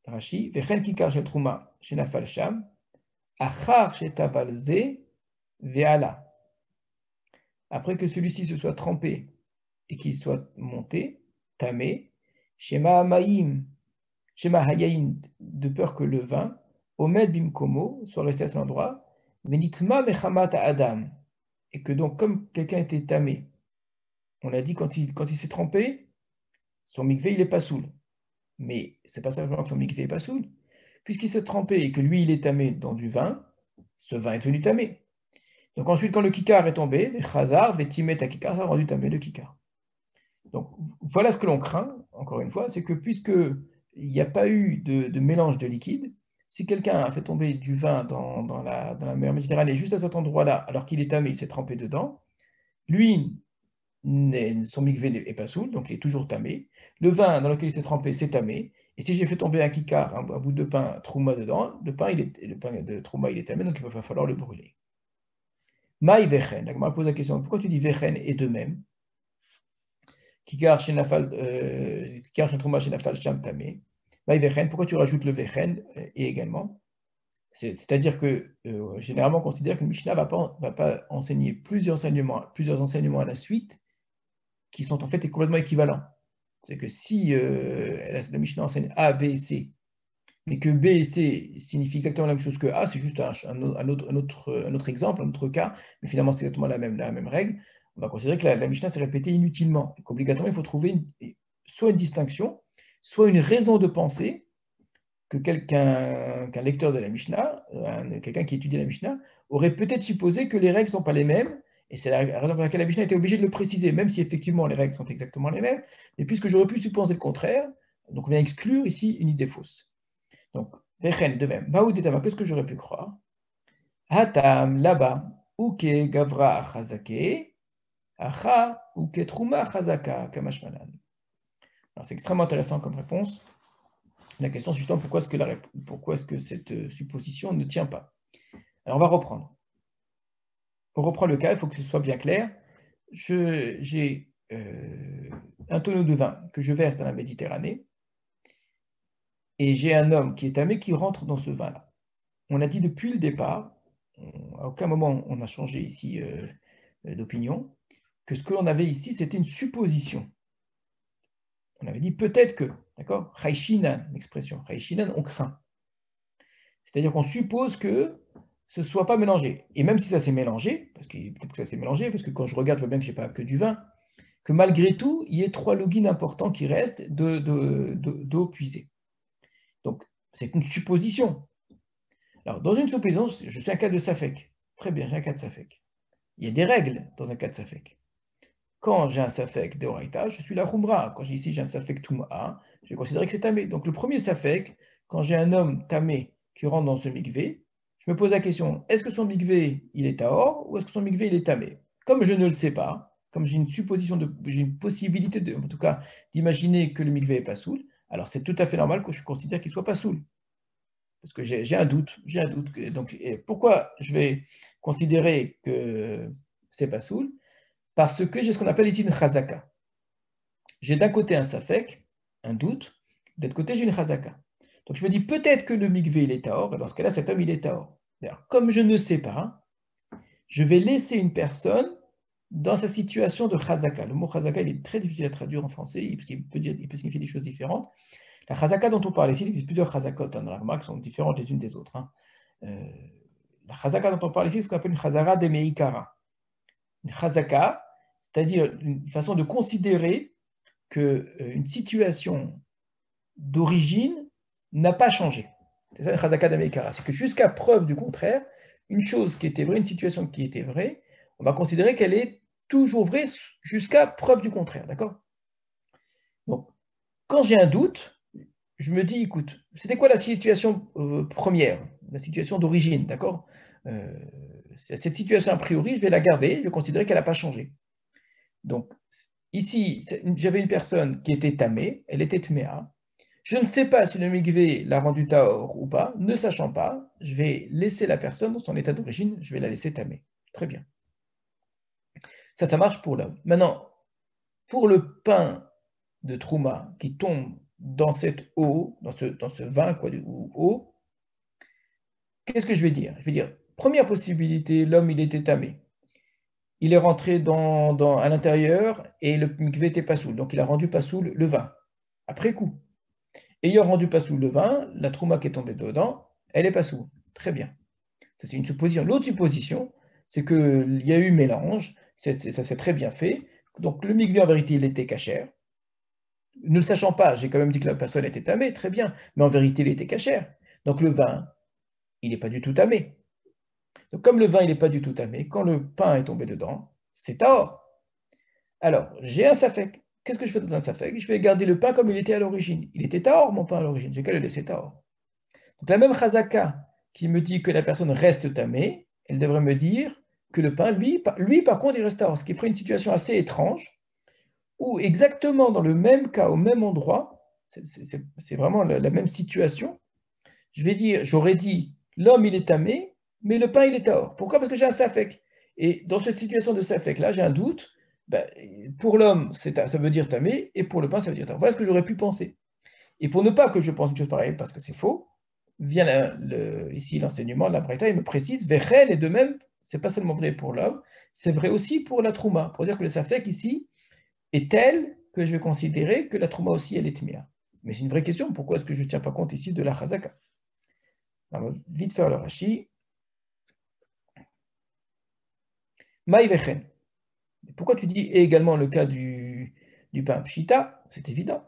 Rashi, Vechen kikar shel Trouma, Shenafal Sham, Achar shetaval ze ve'ala. Après que celui-ci se soit trempé et qu'il soit monté, tamé, Shema Hayayin, de peur que le vin, Omed Bimkomo, soit resté à son endroit, Venitma Mechamat Adam, et que donc, comme quelqu'un était tamé, on l'a dit, quand il s'est trempé, son mikvé, il n'est pas soul. Mais c'est pas simplement que son mikvé n'est pas soul, puisqu'il s'est trempé et que lui, il est tamé dans du vin, ce vin est devenu tamé. Donc ensuite, quand le kikar est tombé, Chazar, Vetimet à kikar, ça a rendu tamé le kikar. Donc voilà ce que l'on craint, encore une fois, c'est que puisqu'il n'y a pas eu de mélange de liquide, si quelqu'un a fait tomber du vin dans la mer Méditerranée juste à cet endroit-là, alors qu'il est tamé, il s'est trempé dedans, lui, son mikvé n'est pas soul, donc il est toujours tamé. Le vin dans lequel il s'est trempé, c'est tamé. Et si j'ai fait tomber un kikar, un bout de pain trouma dedans, le pain de trouma, il est tamé, donc il va falloir le brûler. Maï vechen, la Gemara pose la question, pourquoi tu dis vechen et de même? Kikar shenafal trouma shenafal sham tamé. Maï vechen, pourquoi tu rajoutes le vechen et également? C'est-à-dire que généralement on considère que le Mishnah ne va pas enseigner plusieurs enseignements à la suite qui sont en fait complètement équivalents. C'est que si la Mishnah enseigne A, B et C, mais que B et C signifient exactement la même chose que A, c'est juste un autre exemple, un autre cas, mais finalement c'est exactement la même règle, on va considérer que la Mishnah s'est répétée inutilement, et qu'obligatoirement il faut trouver soit une distinction, soit une raison de penser que qu'un lecteur de la Mishnah, quelqu'un qui étudie la Mishnah, aurait peut-être supposé que les règles ne sont pas les mêmes, et c'est la raison pour laquelle la Mishnah était obligée de le préciser, même si effectivement les règles sont exactement les mêmes, mais puisque j'aurais pu supposer le contraire, donc on vient exclure ici une idée fausse. Donc, Vechen, de même, Baoudetama, qu'est-ce que j'aurais pu croire? Hatam, là-bas, Uke Gavra Chazake, Acha, Uke Truma Chazaka, Kamashmanan. Alors c'est extrêmement intéressant comme réponse. La question c'est justement pourquoi est-ce que cette supposition ne tient pas. Alors on va reprendre. On reprend le cas, il faut que ce soit bien clair. J'ai un tonneau de vin que je verse dans la Méditerranée et j'ai un homme qui est tamé qui rentre dans ce vin-là. on a dit depuis le départ, à aucun moment on a changé ici d'opinion, que ce que l'on avait ici, c'était une supposition. On avait dit peut-être que, d'accord? Chayshinan, l'expression. Chayshinan, on craint. C'est-à-dire qu'on suppose que ce ne soit pas mélangé. Et même si ça s'est mélangé, parce que peut-être que ça s'est mélangé, parce que quand je regarde, je vois bien que je n'ai pas que du vin, que malgré tout, il y ait 3 logins importants qui restent d'eau puisée. Donc, c'est une supposition. Alors, dans une supposition, je suis un cas de Safek. Très bien, j'ai un cas de Safek. Il y a des règles dans un cas de Safek. Quand j'ai un Safek d'Oraita, je suis la Khumra. Quand ici j'ai un Safek Touma, je vais considérer que c'est Tamé. Donc, le premier Safek, quand j'ai un homme Tamé qui rentre dans ce mikvé, je me pose la question, est-ce que son mikvé, il est Tahor ou est-ce que son mikvé, il est Tamé? Comme je ne le sais pas, comme j'ai une supposition, j'ai une possibilité, en tout cas, d'imaginer que le mikvé est pas soul, alors c'est tout à fait normal que je considère qu'il soit pas soul. Parce que j'ai un doute. Donc, pourquoi je vais considérer que c'est pas soul? Parce que j'ai ce qu'on appelle ici une chazaka. J'ai d'un côté un safek, un doute, de l'autre côté j'ai une chazaka. Donc je me dis peut-être que le mikvé il est tahor, et dans ce cas-là cet homme il est tahor. Comme je ne sais pas, je vais laisser une personne dans sa situation de chazaka. Le mot chazaka il est très difficile à traduire en français, parce qu'il peut signifier des choses différentes. La chazaka dont on parle ici, il existe plusieurs chazakot dans la Gemara qui sont différentes les unes des autres. La chazaka dont on parle ici, c'est ce qu'on appelle une chazara de meikara. Une chazaka, c'est-à-dire une façon de considérer qu'une situation d'origine n'a pas changé. C'est ça le chazaka d'Ameikara. C'est que jusqu'à preuve du contraire, une chose qui était vraie, une situation qui était vraie, on va considérer qu'elle est toujours vraie jusqu'à preuve du contraire. D'accord? Donc, quand j'ai un doute, je me dis, écoute, c'était quoi la situation première, la situation d'origine, d'accord? Cette situation a priori, je vais la garder, je vais considérer qu'elle n'a pas changé. Donc, ici, j'avais une personne qui était tamée, elle était tméa. Je ne sais pas si le mikvé l'a rendu taor ou pas. Ne sachant pas, je vais laisser la personne dans son état d'origine, je vais la laisser tamée. Très bien. Ça marche pour l'homme. Maintenant, pour le pain de Trouma qui tombe dans cette eau, dans ce vin, ou eau, qu'est-ce que je vais dire? Je vais dire, première possibilité, l'homme, il était tamé. Il est rentré à l'intérieur et le mikvé était pas soul. Donc, il a rendu pas soul le vin. Après coup. Ayant rendu pas soul le vin, la trouma qui est tombée dedans, elle est pas soul. Très bien. Ça, c'est une supposition. L'autre supposition, c'est qu'il y a eu mélange. Ça s'est très bien fait. Donc, le mikvé, en vérité, il était cachère. Ne le sachant pas, j'ai quand même dit que la personne était tamée, très bien. Mais en vérité, il était cachère. Donc, le vin, il n'est pas du tout tamé. Donc, comme le vin, il n'est pas du tout tamé, quand le pain est tombé dedans, c'est tahor. Alors, j'ai un safek. Qu'est-ce que je fais dans un safek? Je vais garder le pain comme il était à l'origine. Il était tahor, mon pain à l'origine. J'ai qu'à le laisser tahor. Donc, la même chazaka qui me dit que la personne reste tamée, elle devrait me dire que le pain, lui par contre, il reste tahor. Ce qui ferait une situation assez étrange, où exactement dans le même cas, au même endroit, c'est vraiment la même situation, j'aurais dit, l'homme, il est tamé, mais le pain, il est tahor. Pourquoi? Parce que j'ai un safek. Et dans cette situation de safek-là, j'ai un doute. Ben, pour l'homme, ça veut dire tamé, et pour le pain, ça veut dire tahor. Voilà ce que j'aurais pu penser. Et pour ne pas que je pense une chose pareille, parce que c'est faux, vient ici l'enseignement de la Braïta, il me précise, Vechel, et de même, c'est pas seulement vrai pour l'homme, c'est vrai aussi pour la trouma. Pour dire que le safek ici est tel que je vais considérer que la trouma aussi, elle est tmia. Mais c'est une vraie question, pourquoi est-ce que je ne tiens pas compte ici de la chazaka? On va vite faire le Rashi. Maïvechen. Pourquoi tu dis également le cas du pain pshita? C'est évident.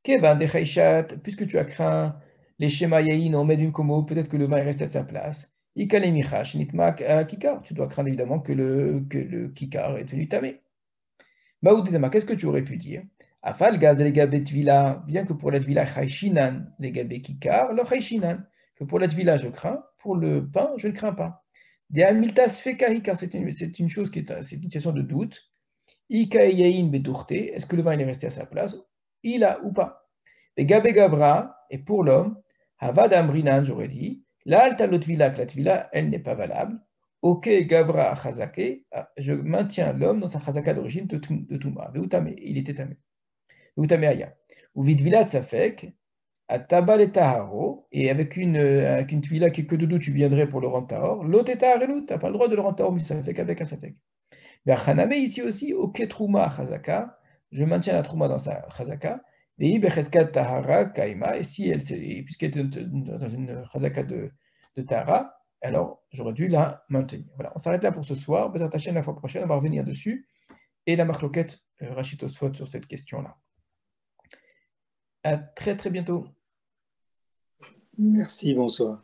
Kevan de Chaïchat, puisque tu as craint les schémas yaïn en met d'une como, peut-être que le vin reste à sa place. Ikalemichash, nitmak à kikar. Tu dois craindre évidemment que le kikar est devenu tamé. Maoudedama, qu'est-ce que tu aurais pu dire? Afal gad legabe tvila, bien que pour la tvila chayshinan, legabe kikar, le chayshinan. Que pour la tvila je crains, pour le pain je ne crains pas. De amiltas fekahika, c'est une chose c'est une situation de doute. Ika yaïn bedourte, est-ce que le vin est resté à sa place? Il a ou pas. Et Gabé Gabra, et pour l'homme, Havad Amrinan, j'aurais dit, l'alta lotvila, que la tvila, elle n'est pas valable. Ok, Gabra Chazake, je maintiens l'homme dans sa Chazaka d'origine de Touma. Veutame, il était tamé. Veutame Aya. Ou Vidvila Tsafek, à Tabal et Taharo, et avec une tuila que doudou tu viendrais pour le rendre tahor, l'autre est taharelu, tu n'as pas le droit de le rendre tahor, mais ça fait qu'avec un safek. Mais Haname ici aussi, ok trouma chazaka, je maintiens la trouma dans sa chazaka, et becheskat tahara kaima, et si puisqu'elle est dans une chazaka de tahara, alors j'aurais dû la maintenir. Voilà, on s'arrête là pour ce soir, peut-être ta chaîne la fois prochaine, on va revenir dessus, et la marloquette Rachid Tosfot sur cette question-là. À très très bientôt. Merci, bonsoir.